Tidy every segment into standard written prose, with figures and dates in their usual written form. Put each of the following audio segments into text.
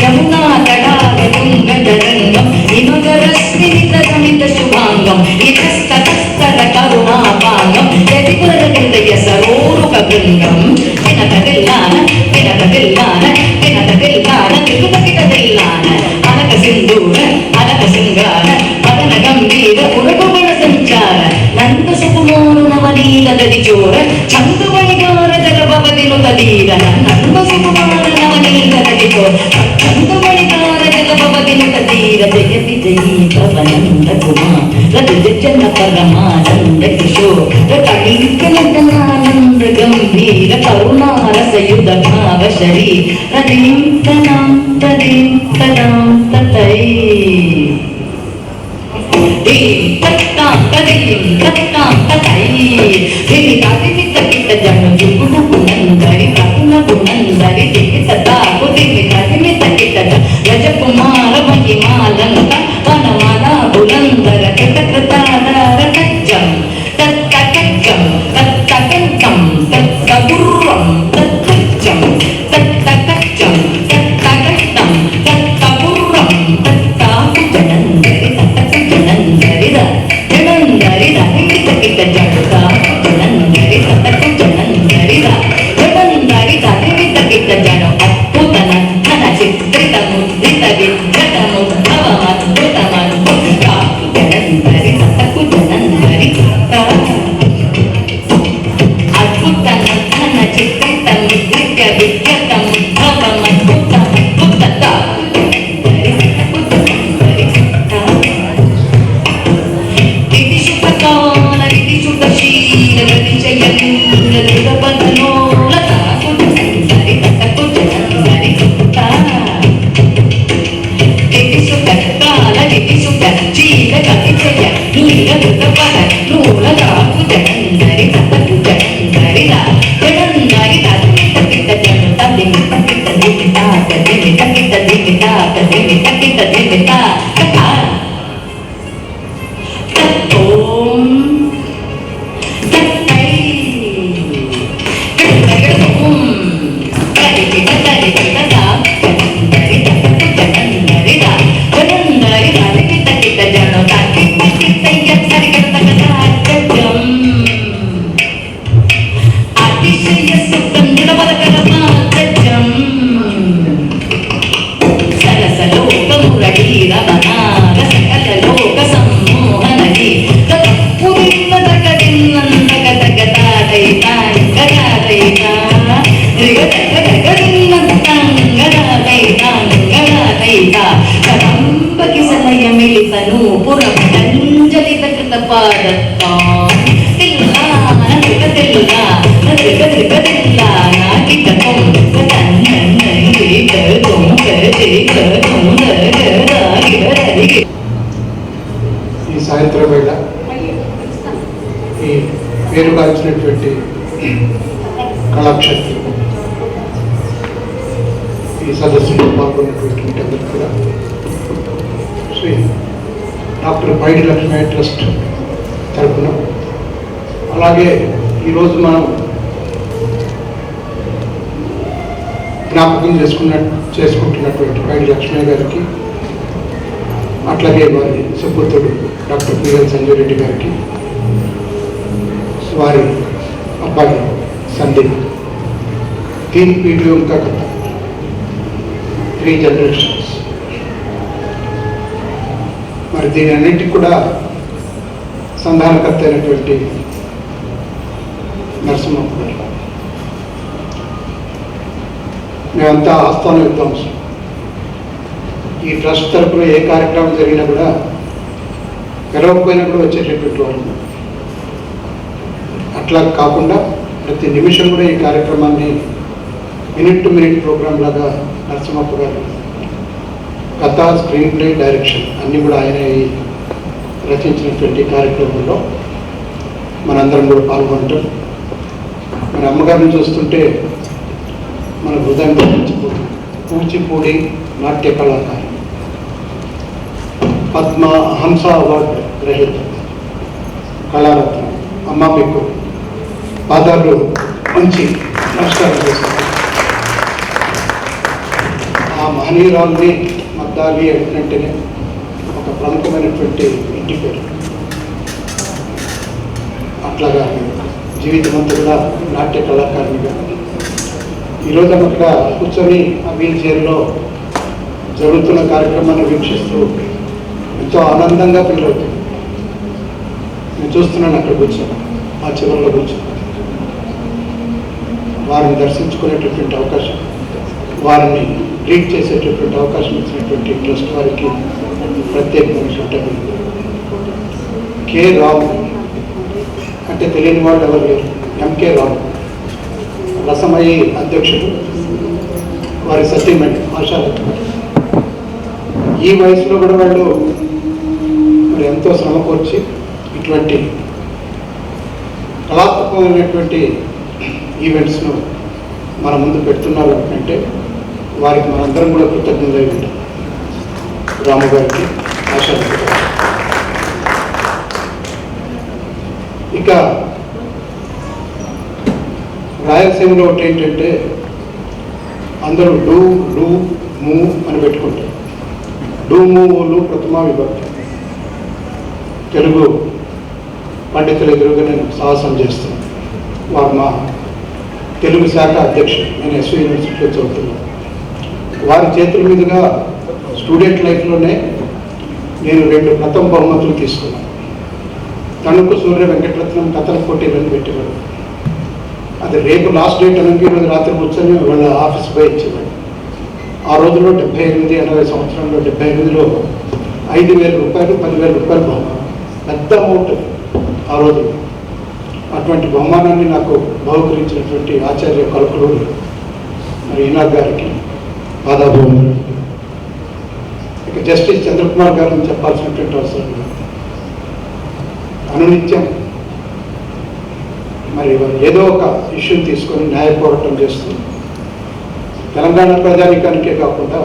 యమునా తడాగ తుంగరంగం ఇనుగరస్మిత సమిత శుభాంగం ఇతస్తర కరుణాపాంగం యతివర హృదయ సరోరుక బృంగం వినతదిల్లాన తిరుగుతకిటదిల్లాన అలక సింధూర అలక సింగార పదన గంభీర ఉరగుబణ సంచార నంద సుకుమోను నవనీల దది చోర చందుమణిగార జలభవతిను తదీర నంద సుకుమార నవనీల దది చోర చందుమణిగార జలభవతిను తదీర జయతి జయీ పవనంద కుమార జన పరమానంద కిశోర కళింక నటనానంద గంభీర కరుణారసయుధ భావ శరీర దింతనాం తదింతనాం తతై జను జుగుడు గుణందరి కపున గుణందరి రజ కుమార మహిమాలంత వనమన బులందర కృతార కజ్జం తత్తకజ్జం తత్తకంకం తత్తగుర్రం తత్తజ్జం తత్తకజ్జం తత్తకట్టం తత్తగుర్రం తత్తాకు జనందరి తత్తకు జనందరి జనందరి కిట జడుతా జనందరి తత్తకు జనందరి జనందరి కిట జనం అద్భుతన ధన చిత్రిత ముద్రిత విఘ్నత ముద్భవమద్భుతమద్భుత జనందరి తత్తకు జనందరి అద్భుతన ధన చిత్రిత ముద్రిత విఘ్నత ముద్భవమద్భుతమద్భుత శుభకాల విధి శుభశీల గతి జయంత బదనోలత జనందరి తత్తకు జనందరి విధి శుభకాల విధి శుభశీల గతి జయ నీల ఋతపద నూలరాకు జనందరి తత్తకు జనందరి జనందరి తత్తిత జను తదిమిత కిట దిమిత తదిమిత కిట దిమిత తదిమిత కిట దిమిత ఈ సాయంత్రం వేళ ఈ పేరు కాల్చినటువంటి కళాక్షేత్రం ఈ సదస్సులో పాల్గొన్నటువంటి అందరూ కూడా శ్రీ డాక్టర్ పైడి లక్ష్మీ ట్రస్ట్ తరఫున, అలాగే ఈరోజు మనం జ్ఞాపకం చేసుకుంటున్నటువంటి పైడి లక్ష్మీ గారికి, అట్లాగే వారి సుపుత్రుడు డాక్టర్ పిఎల్ సంజయ్ రెడ్డి గారికి, వారి అబ్బాయి సందీప్, 3 पीढ़ियों का कथा, 3 जनरेशन्स. మరి దీని అన్నింటికి కూడా సంధానకర్త అయినటువంటి నరసింహప్ప గారు, మేమంతా ఆస్థాన విద్వాంసం. ఈ ట్రస్ట్ తరఫున ఏ కార్యక్రమం జరిగినా కూడా గెలవకపోయినా కూడా వచ్చేటటువంటి వాళ్ళు. అట్లా కాకుండా ప్రతి నిమిషం కూడా ఈ కార్యక్రమాన్ని మినిట్ టు మినిట్ ప్రోగ్రామ్ లాగా నరసింహప్ప గారు కథ, స్క్రీన్ ప్లే, డైరెక్షన్ అన్నీ కూడా ఆయన రచించినటువంటి కార్యక్రమంలో మనందరం కూడా పాల్గొంటాం. మన అమ్మగారిని చూస్తుంటే మన హృదయం పంచిపోతుంది. కూచిపూడి నాట్య కళాకారు, పద్మ హంస అవార్డు గ్రహీత, కళారత్న. అమ్మ మీకు పాదాలు మంచి నమస్కారం చేస్తారు. ఆ మహనీయురాల్ని మద్దాలి అంటేనే ఒక ప్రముఖమైనటువంటి ఇంటి పేరు. అట్లాగా జీవితం అంతా కూడా నాట్య కళాకారునిగా ఈరోజు అక్కడ కూర్చొని ఆ వీల్ చైర్లో జరుగుతున్న కార్యక్రమాన్ని వీక్షిస్తూ ఎంతో ఆనందంగా ఫీల్ అవుతుంది. నేను చూస్తున్నాను అక్కడ కూర్చొని, ఆ చివరిలో కూర్చొని వారిని దర్శించుకునేటటువంటి అవకాశం, వారిని ట్రీట్ చేసేటటువంటి అవకాశం ఇచ్చినటువంటి ట్రస్ట్ వారికి ప్రత్యేకమైనటువంటి కె రావు అంటే తెలియని వాళ్ళు ఎవరు లేరు. ఎంకే రావు రసమయి అధ్యక్షుడు, వారి సత్యమణి ఆశాలక్ష్మి. ఈ వయసులో కూడా వాళ్ళు మరి ఎంతో శ్రమ కోర్చి ఇటువంటి కళాత్మకమైనటువంటి ఈవెంట్స్ను మన ముందు పెడుతున్నారు అంటే వారికి మనందరం కూడా కృతజ్ఞతలై ఉంటాం. రాము గారికి, ఆశాలక్ష్మి. ఇక రాయలసీమలో ఒకటి ఏంటంటే అందరూ డూ మూ అని పెట్టుకుంటారు. డూ మూలు ప్రథమా విభక్తి. తెలుగు పండితుల ఎదురుగా నేను సాహసం చేస్తాను. వారు మా తెలుగు శాఖ అధ్యక్షుడు. నేను ఎస్వి యూనివర్సిటీలో చదువుతున్నాను. వారి చేతుల మీదుగా స్టూడెంట్ లైఫ్లోనే నేను 2 ప్రథమ బహుమతులు తీసుకున్నాను. తణుకు సూర్య వెంకటరత్నం కథల పోటీలను పెట్టేవాడు. అది రేపు లాస్ట్ డేట్ అనగా ఈరోజు రాత్రి కూర్చొని వాళ్ళ ఆఫీస్ పోయి ఇచ్చేవాడు. ఆ రోజుల్లో 78-80 సంవత్సరంలో 78లో 5,000 రూపాయలు 10,000 రూపాయలు బహుమానం, పెద్ద అమౌంట్ ఆ రోజు. అటువంటి బహుమానాన్ని నాకు బహుకరించినటువంటి ఆచార్య కల్కులూరు మరి ఈనాథ్ గారికి పాదాభివందనం. ఇక జస్టిస్ చంద్రకుమార్ గారిని చెప్పాల్సినటువంటి అవసరం లేదు. అనునిత్యం మరి ఏదో ఒక ఇష్యూని తీసుకొని న్యాయ పోరాటం చేస్తూ తెలంగాణ ప్రజానికానికే కాకుండా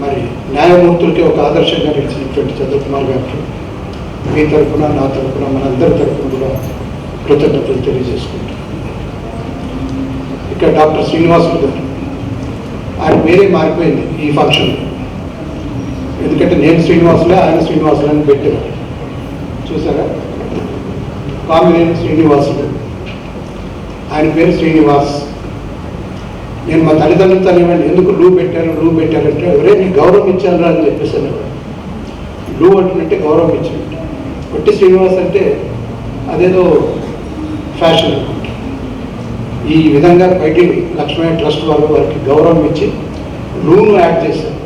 మరి న్యాయమూర్తులకి ఒక ఆదర్శంగా నిలిచినటువంటి చంద్రకుమార్ గారికి మీ తరఫున, నా తరఫున, మనందరి తరఫున కూడా కృతజ్ఞతలు తెలియజేసుకుంటాం. ఇక్కడ డాక్టర్ శ్రీనివాసులు గారు, ఆయన పేరే మారిపోయింది ఈ ఫంక్షన్. ఎందుకంటే నేను శ్రీనివాసులే, ఆయన శ్రీనివాసులు అని పెట్టారు. చూసారా, కామినేని శ్రీనివాసుడు, ఆయన పేరు శ్రీనివాస్. నేను మా తల్లిదండ్రులతో ఏమండి ఎందుకు లూ పెట్టారంటే ఎవరే నీకు గౌరవం ఇచ్చాను అని చెప్పేసి అనేవాడు. లూ అంటున్నట్టే గౌరవం ఇచ్చాను. కొట్టి శ్రీనివాస్ అంటే అదేదో ఫ్యాషన్ అనుకుంటా. ఈ విధంగా బయటి లక్ష్మీ ట్రస్ట్ వారికి గౌరవం ఇచ్చి లూను యాడ్ చేశారు.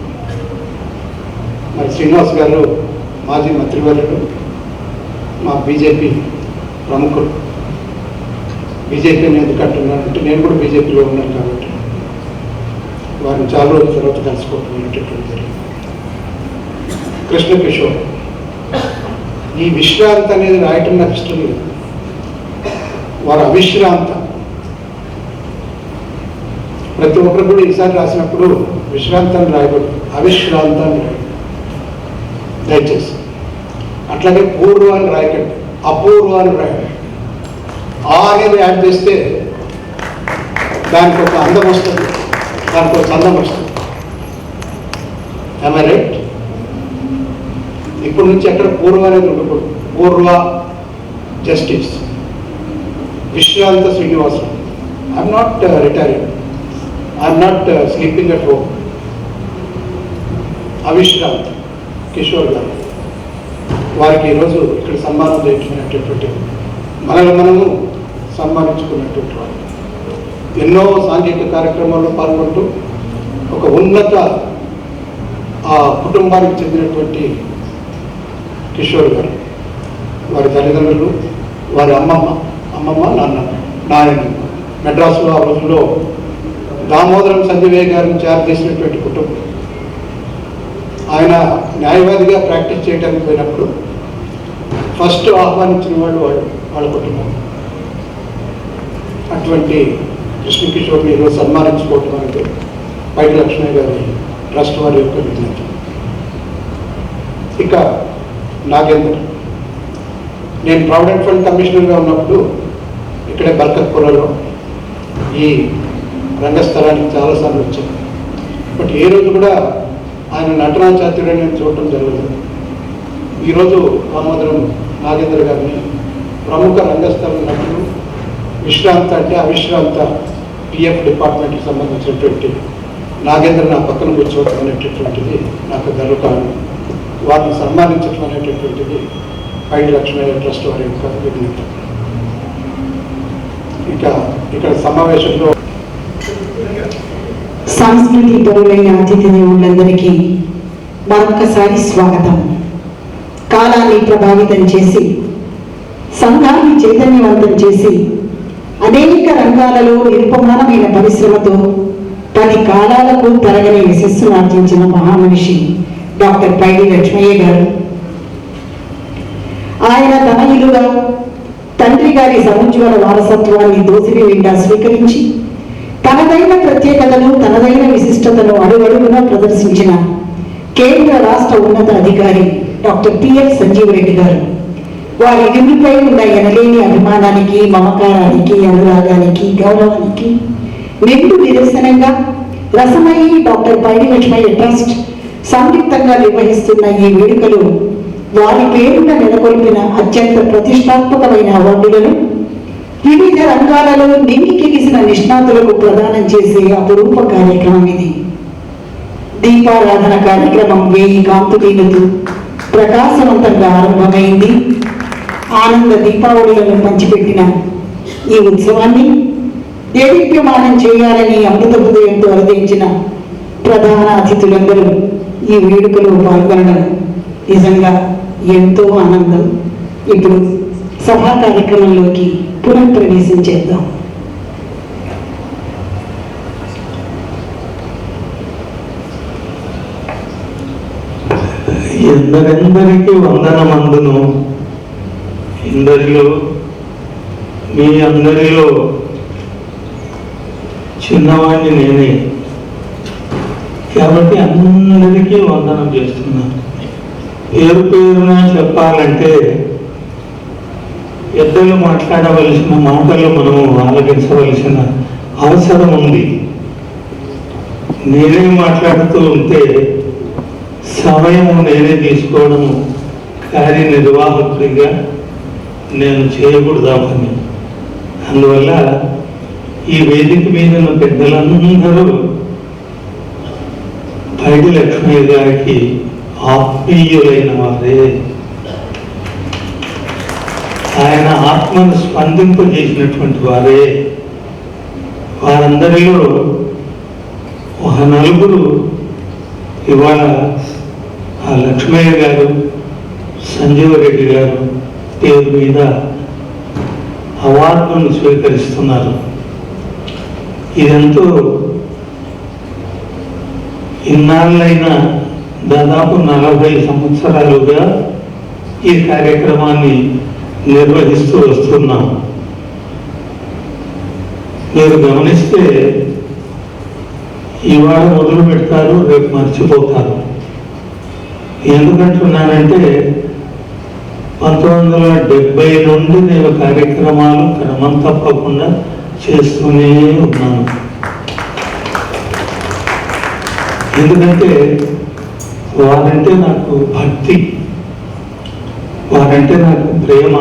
మరి శ్రీనివాస్ గారు మాజీ మంత్రివర్యులు, మా బీజేపీ ప్రముఖులు. బీజేపీని ఎందుకు అంటున్నానంటే నేను కూడా బీజేపీలో ఉన్నాను కాబట్టి వారిని చాలా రోజుల తర్వాత కలుసుకోవటం. కృష్ణ కిషోర్, ఈ విశ్రాంతి అనేది రాయటం నాకు ఇష్టం లేదు. వారు అవిశ్రాంత. ప్రతి ఒక్కరు కూడా ఈసారి రాసినప్పుడు విశ్రాంతాన్ని రాయకూడదు, అవిశ్రాంతాన్ని రాయకూడదు దయచేసి. అట్లాగే పూర్వాన్ని రాయకండి, అపూర్వాన్ని రాయండి. ఆ అనేది యాడ్ చేస్తే దానికి ఒక అందం వస్తుంది, దానికి ఒక చందం వస్తుంది. am I right? ఇప్పటి నుంచి ఎక్కడ పూర్వ అనేది ఉండకూడదు. పూర్వ జస్టిస్ విశ్రాంత శ్రీనివాసం. I'm not retiring, I'm not sleeping at home. అవిశ్రాంత్ కిషోర్ గారు, వారికి ఈరోజు ఇక్కడ సన్మానం చేయించినటువంటి మనము సన్మానించుకున్నటువంటి వారు. ఎన్నో సాంఘిక కార్యక్రమాల్లో పాల్గొంటూ ఒక ఉన్నత ఆ కుటుంబానికి చెందినటువంటి కిషోర్ గారు, వారి తల్లిదండ్రులు, వారి అమ్మమ్మ నాయన మెడ్రాసులో ఆ రోజుల్లో దామోదరం సంజయ్ గారిని తయారు చేసినటువంటి కుటుంబం. ఆయన న్యాయవాదిగా ప్రాక్టీస్ చేయడానికి పోయినప్పుడు ఫస్ట్ ఆహ్వానించిన వాళ్ళ కుటుంబం. అటువంటి కృష్ణ కిషోర్ని ఈరోజు సన్మానించుకోవటం అనేది పైడి లక్ష్మీ గారి ట్రస్ట్ వారి యొక్క విజ్ఞత. ఇక నాగేందర్, నేను ప్రావిడెంట్ ఫండ్ కమిషనర్గా ఉన్నప్పుడు ఇక్కడే బర్కత్పురలో ఈ రంగస్థలానికి చాలాసార్లు వచ్చాను. బట్ ఏ రోజు కూడా ఆయన నటనా చాతుర్యాన్ని నేను చూడటం జరగదు. ఈరోజు దామోదరం నాగేంద్ర గారిని ప్రముఖ రంగస్థల నటులు, విశ్రాంత అంటే అవిశ్రాంత పిఎఫ్ డిపార్ట్మెంట్కి సంబంధించినటువంటి నాగేంద్ర నా పక్కన కూర్చోవడం అనేటటువంటిది నాకు గర్వకారణం. వారిని సన్మానించడం అనేటటువంటిది పైడి లక్ష్మయ్య ట్రస్ట్ వారి యొక్క విజ్ఞత. ఇక ఇక్కడ సమావేశంలో సాంస్కృతిక పరులైన అతిథి దేవుళ్ళందరికీ మరొక్కసారి స్వాగతం. కాలాన్ని ప్రభావితం చేసి, సంఘాన్ని చైతన్యవంతం చేసి, అనేక రంగాలలో నిరుపమానమైన పరిశ్రమతో 10 కాలాలకు తరగని యశస్సును ఆర్జించిన మహామనిషి డాక్టర్ పైడి లక్ష్మయ్య గారు. ఆయన తనయులుగా తండ్రి గారి సముజ్వల వారసత్వాన్ని దోసిరి నిండా స్వీకరించి తనదైన ప్రత్యేకతను, తనదైన విశిష్టతను అడుగడుగునా ప్రదర్శించిన కేంద్ర రాష్ట్ర ఉన్నత అధికారి డాక్టర్ పిఎఫ్ సంజీవరెడ్డి గారు. వారి విధిపై ఉన్న ఎనలేని అభిమానానికి, మమకారానికి, అనురాగానికి, గౌరవానికి నిండు నిదర్శనంగా రసమయి డాక్టర్ పైడి లక్ష్మయ్య ట్రస్ట్ సంయుక్తంగా నిర్వహిస్తున్న ఈ వేడుకలు వారి పేరున నెలకొల్పిన అత్యంత ప్రతిష్టాత్మకమైన అవార్డులను వివిధ రంగాలలో నింగికెగిసిన నిష్ణాతులకు ప్రదానం చేసే అపురూప కార్యక్రమం ఇది. దీపారాధన కార్యక్రమం 1000 కాంతులీలతో ప్రకాశవంతంగా ఆరంభమైంది. ఆనంద దీపావళులను పంచిపెట్టిన ఈ ఉత్సవాన్ని దేదీప్యమానం చేయాలని అమృత హృదయంతో అర్థించిన ప్రధాన అతిథులందరూ ఈ వేడుకలో పాల్గొనడం నిజంగా ఎంతో ఆనందం. ఇప్పుడు సభా కార్యక్రమంలోకి పునఃప్రవేశం చేద్దాం. ఎందరెందరికీ వందనమందును. ఇందరిలో మీ అందరిలో చిన్నవాడిని నేనే కాబట్టి అందరికీ వందనం చేస్తున్నాను. పేరు పేరున చెప్పాలంటే పెద్దలు మాట్లాడవలసిన మాటలు మనము ఆలకించవలసిన అవసరం ఉంది. నేనే మాట్లాడుతూ ఉంటే సమయం నేనే తీసుకోవడము కార్యనిర్వాహకుడిగా నేను చేయకూడదా పని. అందువల్ల ఈ వేదిక మీద ఉన్న పెద్దలందరూ పైడి లక్ష్మయ్య గారికి ఆత్మీయులైన వారే. ఆయన ఆత్మను స్పందింపజేసినటువంటి వారే. వారందరిలో ఒక నలుగురు ఇవాళ ఆ లక్ష్మయ్య గారు, సంజీవరెడ్డి గారు పేరు మీద అవార్డును స్వీకరిస్తున్నారు. ఇదంతా ఇన్నాళ్ళైనా దాదాపు 40 సంవత్సరాలుగా ఈ కార్యక్రమాన్ని నిర్వహిస్తూ వస్తున్నాం. మీరు గమనిస్తే ఇవాళ మొదలు పెడతారు, రేపు మర్చిపోతారు. ఎందుకంటున్నానంటే 1970 నుండి నేను కార్యక్రమాలు క్రమం తప్పకుండా చేస్తూనే ఉన్నాను. ఎందుకంటే వారంటే నాకు భక్తి, వారంటే నాకు ప్రేమ.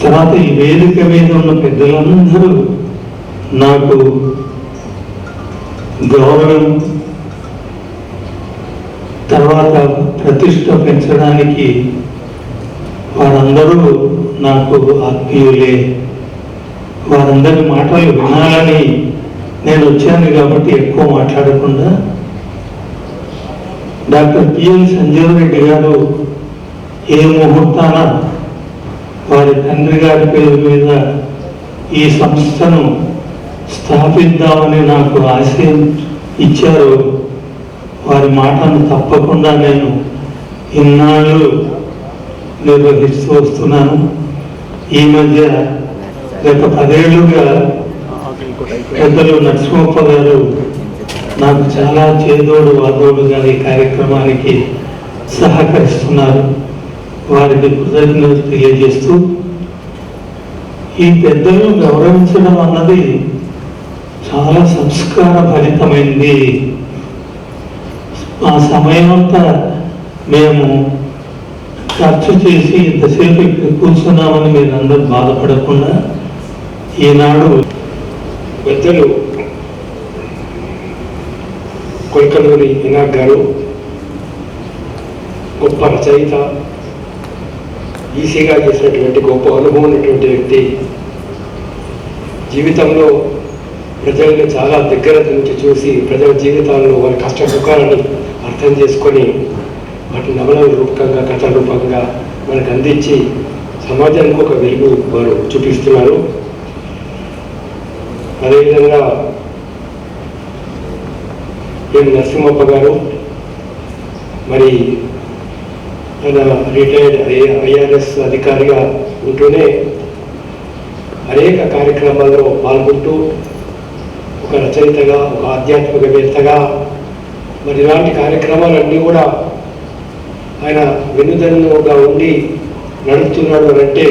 తర్వాత ఈ వేదిక మీద ఉన్న పెద్దలందరూ నాకు గౌరవం, తర్వాత ప్రతిష్ట పెంచడానికి వారందరూ నాకు ఆత్మీయులే. వారందరి మాటలు వినాలని నేను వచ్చాను కాబట్టి ఎక్కువ మాట్లాడకుండా డాక్టర్ పిఎల్ సంజీవరెడ్డి గారు ఏ ముహూర్తాన వారి తండ్రి గారి పేరు మీద ఈ సంస్థను స్థాపిద్దామని నాకు ఆశయం ఇచ్చారు. వారి మాటను తప్పకుండా నేను ఇన్నాళ్ళు నిర్వహిస్తూ వస్తున్నాను. ఈ మధ్య గత 10 ఏళ్ళుగా పెద్దలు నరసింహప్ప గారు నాకు చాలా చేదోడు వాదోడుగా ఈ కార్యక్రమానికి సహకరిస్తున్నారు. వారికి కృతజ్ఞతలు తెలియజేస్తూ ఈ పెద్దలను గౌరవించడం అన్నది చాలా సంస్కార భరితమైంది. ఆ సమయం అంతా మేము ఖర్చు చేసి ఇంతసేపు ఇక్కడ కూర్చున్నామని మీరు అందరూ బాధపడకుండా ఈనాడు పెద్దలు కొల్కలూరి ఇనాక్ గారు గొప్ప రచయిత, ఈసీగా చేసినటువంటి గొప్ప అనుభవం ఉన్నటువంటి వ్యక్తి, జీవితంలో ప్రజల్ని చాలా దగ్గర నుంచి చూసి ప్రజల జీవితాల్లో వారి కష్ట సుఖాలను అర్థం చేసుకొని వాటి నవల రూపకంగా కథ రూపంగా మనకు అందించి సమాజానికి ఒక వెలుగు వారు చూపిస్తున్నారు. అదేవిధంగా ఎం నరసింహప్ప గారు మరి ఆయన రిటైర్డ్ ఐఆర్ఎస్ అధికారిగా ఉంటూనే అనేక కార్యక్రమాల్లో పాల్గొంటూ ఒక రచయితగా, ఒక ఆధ్యాత్మికవేత్తగా మరి ఇలాంటి కార్యక్రమాలన్నీ కూడా ఆయన వెన్నుదన్నుగా ఉండి నడుపుతున్నాడు అని అంటే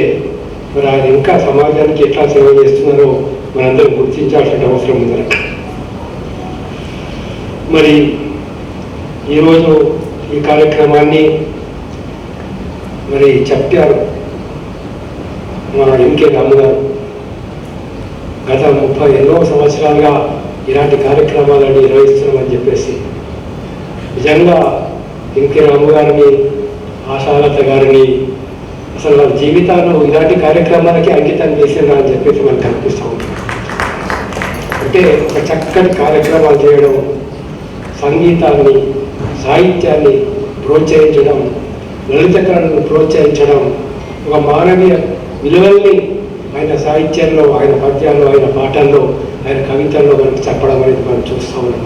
మరి ఆయన ఇంకా సమాజానికి ఎట్లా సేవ చేస్తున్నారో మనందరూ గుర్తించాల్సిన అవసరం ఉంది. మరి ఈరోజు ఈ కార్యక్రమాన్ని మరి చెప్పారు మన ఎంకే రాము గారు. గత 30 ఎన్నో సంవత్సరాలుగా ఇలాంటి కార్యక్రమాలని నిర్వహిస్తున్నామని చెప్పేసి నిజంగా ఎంకే రాము గారిని, ఆశాలత గారిని అసలు వాళ్ళ జీవితాలు ఇలాంటి కార్యక్రమాలకి అంకితం చేసిందా అని చెప్పేసి మనకు కనిపిస్తూ ఉంటుంది. అంటే ఒక చక్కటి కార్యక్రమాలు చేయడం, సంగీతాన్ని, సాహిత్యాన్ని ప్రోత్సహించడం, లలిత కళలను ప్రోత్సహించడం, ఒక మానవీయ విలువల్ని ఆయన సాహిత్యంలో, ఆయన పద్యాల్లో, ఆయన పాటల్లో, ఆయన కవితల్లో మనకు చెప్పడం అనేది మనం చూస్తూ ఉన్నాం.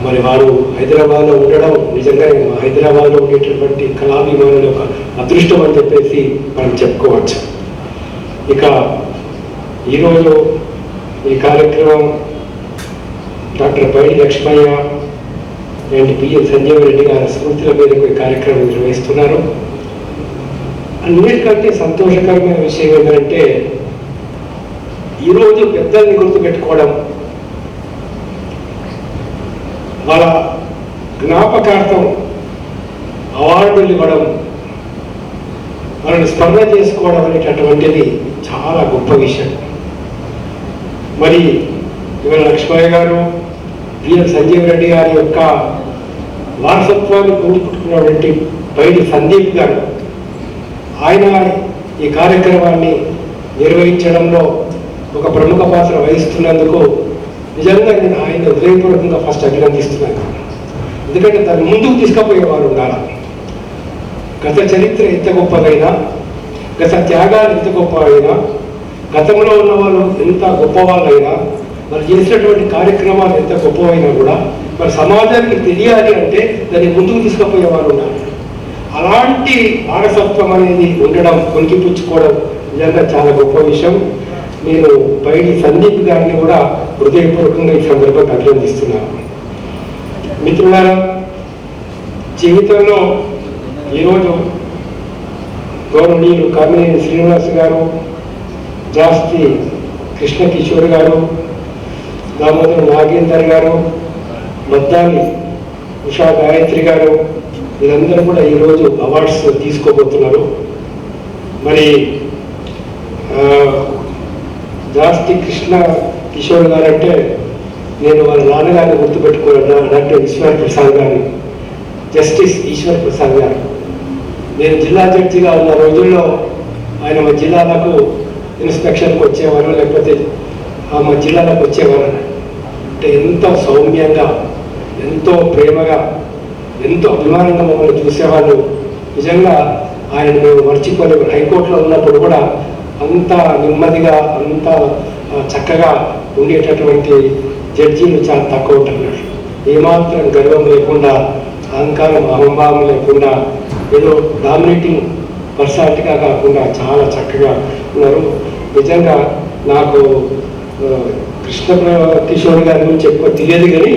మరి వారు హైదరాబాద్లో ఉండడం నిజంగా హైదరాబాద్లో ఉండేటటువంటి కళాభిమానుల యొక్క అదృష్టం అని చెప్పేసి మనం చెప్పుకోవచ్చు. ఇక ఈరోజు ఈ కార్యక్రమం doctor Paidi Lakshmaiah and PL Sanjeev Reddy గారి స్మృతుల మీదకు ఈ కార్యక్రమం నిర్వహిస్తున్నారు. అన్నిటికంటే సంతోషకరమైన విషయం ఏంటంటే ఈరోజు పెద్దల్ని గుర్తుపెట్టుకోవడం, వాళ్ళ జ్ఞాపకార్థం అవార్డులు ఇవ్వడం, వాళ్ళని స్మరణ చేసుకోవడం అనేటటువంటిది చాలా గొప్ప విషయం. మరి ఇవాళ లక్ష్మయ్య గారు, పిఎల్ సంజీవ్ రెడ్డి గారి యొక్క వారసత్వాన్ని పుంజుకుంటున్నటువంటి పైడి సందీప్ గారు, ఆయన ఈ కార్యక్రమాన్ని నిర్వహించడంలో ఒక ప్రముఖ పాత్ర వహిస్తున్నందుకు నిజంగా నేను ఆయన హృదయపూర్వకంగా ఫస్ట్ అభినందిస్తున్నాను. ఎందుకంటే దాన్ని ముందుకు తీసుకుపోయేవారు ఉండాలి. గత చరిత్ర ఎంత గొప్పదైనా, గత త్యాగాలు ఎంత గొప్పవైనా, గతంలో ఉన్న వాళ్ళు ఎంత గొప్పవాళ్ళైనా, మరి చేసినటువంటి కార్యక్రమాలు ఎంత గొప్పవైనా కూడా మరి సమాజానికి తెలియాలి అంటే దాన్ని ముందుకు తీసుకుపోయేవారు ఉండాలి. అలాంటి వారసత్వం అనేది ఉండడం, కొనికిపుచ్చుకోవడం నిజంగా చాలా గొప్ప విషయం. నేను పైడి సందీప్ గారిని కూడా హృదయపూర్వకంగా ఈ సందర్భంగా అభినందిస్తున్నాను. మిత్రులారా, జీవితంలో ఈరోజు గౌరవనీయులు కామినేని శ్రీనివాస్ గారు, జాస్తి కృష్ణ కిషోర్ గారు, దామోదర్ నాగేందర్ గారు, మద్దాలి ఉషా గాయత్రి గారు, వీరందరూ కూడా ఈరోజు అవార్డ్స్ తీసుకోబోతున్నారు. మరి జాస్తి కృష్ణ కిషోర్ గారు అంటే నేను వాళ్ళ నాన్నగారిని గుర్తుపెట్టుకోవాలి, డాక్టర్ ఈశ్వర్ ప్రసాద్ గారిని, జస్టిస్ ఈశ్వర్ ప్రసాద్ గారు. నేను జిల్లా జడ్జిగా ఉన్న రోజుల్లో ఆయన మా జిల్లాలకు ఇన్స్పెక్షన్కి వచ్చేవారు, లేకపోతే మా జిల్లాలకు వచ్చేవారు. అంటే ఎంతో సౌమ్యంగా, ఎంతో ప్రేమగా, ఎంతో అభిమానంగా మమ్మల్ని చూసేవాళ్ళు. నిజంగా ఆయన మేము మర్చిపోలేము. హైకోర్టులో ఉన్నప్పుడు కూడా అంత నెమ్మదిగా, అంత చక్కగా ఉండేటటువంటి జడ్జీలు చాలా తక్కువ ఉంటున్నారు. ఏమాత్రం గర్వం లేకుండా, అహంకారం, అహంభావం లేకుండా, ఏదో డామినేటింగ్ పర్సనాలిటీగా కాకుండా చాలా చక్కగా ఉన్నారు. నిజంగా నాకు కృష్ణ కిషోర్ గారి గురించి ఎక్కువ తెలియదు, కానీ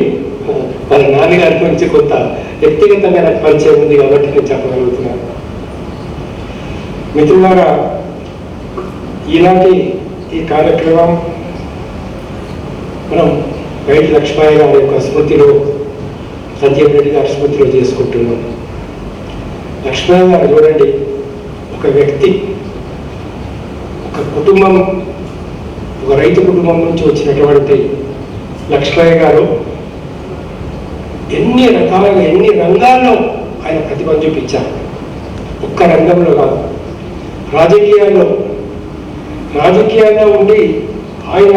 వాళ్ళ నాన్నగారి గురించి కొంత వ్యక్తిగతంగా నాకు పరిచయం ఉంది కాబట్టి నేను చెప్పగలుగుతున్నాను. మిత్రులారా, ఈనాటి ఈ కార్యక్రమం మనం బయట లక్ష్మయ్య గారి యొక్క స్మృతిలో, సంజీవ్ రెడ్డి గారి స్మృతిలో చేసుకుంటున్నాం. లక్ష్మయ్య గారు చూడండి, ఒక వ్యక్తి, ఒక కుటుంబం, ఒక రైతు కుటుంబం నుంచి వచ్చినటువంటి లక్ష్మయ్య గారు ఎన్ని రకాలుగా ఎన్ని రంగాల్లో ఆయన ప్రతిభ చూపించారు. ఒక్క రంగంలో కాదు, రాజకీయాల్లో ఉండి ఆయన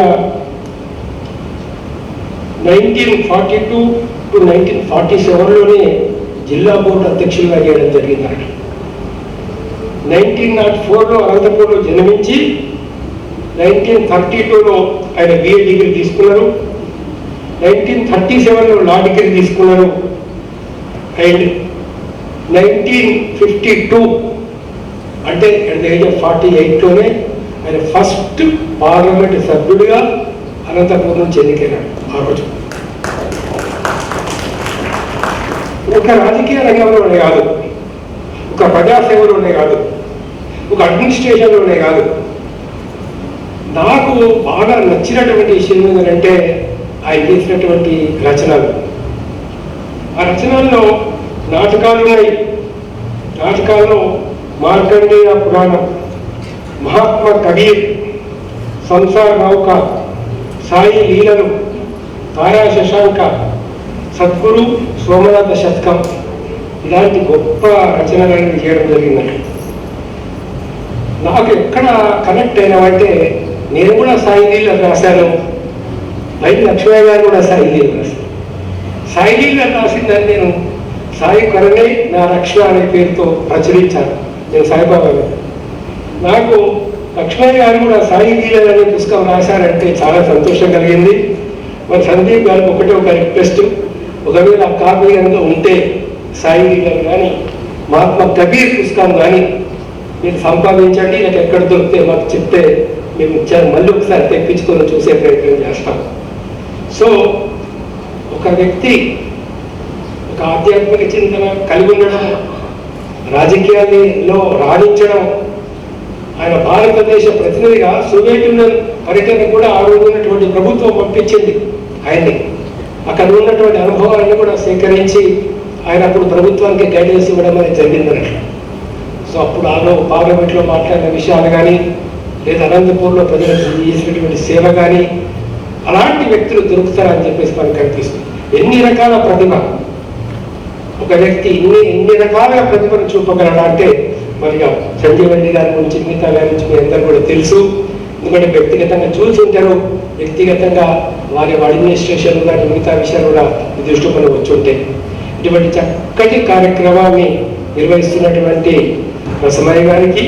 1942 to 1947లోనే జిల్లా బోర్డు అధ్యక్షులుగా చేయడం జరిగింది. 1904లో అనంతపూర్లో జన్మించి 1932లో ఆయన బిఏ డిగ్రీ తీసుకున్నారు. 1937లో లా డిగ్రీ తీసుకున్నారు. అండ్ 1952 అంటే అట్ ద ఏజ్ ఆఫ్ 48లోనే ఆయన ఫస్ట్ పార్లమెంట్ సభ్యుడిగా అనంతపూర్ నుంచి ఎన్నికైనాడు. ఆ రోజు ఒక రాజకీయ రంగంలోనే కాదు, ఒక ప్రజాసేవలోనే కాదు, ఒక అడ్మినిస్ట్రేషన్లోనే కాదు, నాకు బాగా నచ్చినటువంటి విషయం ఏంటంటే ఆయన చేసినటువంటి రచనలు. ఆ రచనల్లో నాటకాలు ఉన్నాయి. నాటకాల్లో మార్కండేయ పురాణం, మహాత్మా కబీర్, సంసార నౌక, సాయి లీలలు, తారా శశాంక, సద్గురు సోమనాథ శతకం, ఇలాంటి గొప్ప రచనలను చేయడం జరిగిందండి. నాకు ఎక్కడ కనెక్ట్ అయినామంటే, నేను కూడా సాయి లీలలు రాశాను, బయట లక్ష్మయ్య గారు కూడా సాయి లీలలు రాశాను. సాయి లీలలు రాసిందని నేను సాయి కొరనే నా రక్షణ అనే పేరుతో ప్రచురించాను నేను సాయిబాబా గారు. నాకు లక్ష్మయ్య గారు కూడా సాయి లీలలు అనే పుస్తకం రాశారంటే చాలా సంతోషం కలిగింది. మరి సందీప్ గారికి ఒకటే ఒక రిక్వెస్ట్, ఒకవేళ ఆ కాపీ కనుక ఉంటే సాయి లీలలు కానీ మహాత్మా కబీర్ పుస్తకం కానీ మీరు సంపాదించండి, నాకు ఎక్కడ దొరికితే మాకు చెప్తే మేము మళ్ళీ ఒకసారి తెప్పించుకొని చూసే ప్రయత్నం చేస్తాం. సో ఒక వ్యక్తి ఒక ఆధ్యాత్మిక చింతన కలిగి ఉండడం, రాజకీయాల్లో రాణించడం, ఆయన భారతదేశ ప్రతినిధిగా సోవియట్ యూనియన్ పర్యటన కూడా ఆ రోజు ఉన్నటువంటి ప్రభుత్వం పంపించింది ఆయన్ని. అక్కడ ఉన్నటువంటి అనుభవాలను కూడా సేకరించి ఆయన అప్పుడు ప్రభుత్వానికి గైడెన్స్ ఇవ్వడం అనేది జరిగిందన్నట్టు. సో అప్పుడు ఆలో పార్లమెంట్లో మాట్లాడిన విషయాలు కానీ, లేదా అనంతపూర్లో ప్రజలకు చేసినటువంటి సేవ కానీ, అలాంటి వ్యక్తులు దొరుకుతారని చెప్పేసి మనకు కనిపిస్తుంది. ఎన్ని రకాల ప్రతిభ ఒక వ్యక్తి ఎన్ని రకాల ప్రతిభను చూపగలడా అంటే, మరి సంజీవ్ రెడ్డి గారి గురించి, మిగతా గారి గురించి మీ అందరూ కూడా తెలుసు. ఎందుకంటే వ్యక్తిగతంగా చూసి ఉంటారు, వ్యక్తిగతంగా వారి అడ్మినిస్ట్రేషన్ కానీ మిగతా విషయాలు కూడా దృష్టిపడి వచ్చి ఉంటాయి. ఇటువంటి చక్కటి కార్యక్రమాన్ని నిర్వహిస్తున్నటువంటి రసమయ్య గారికి,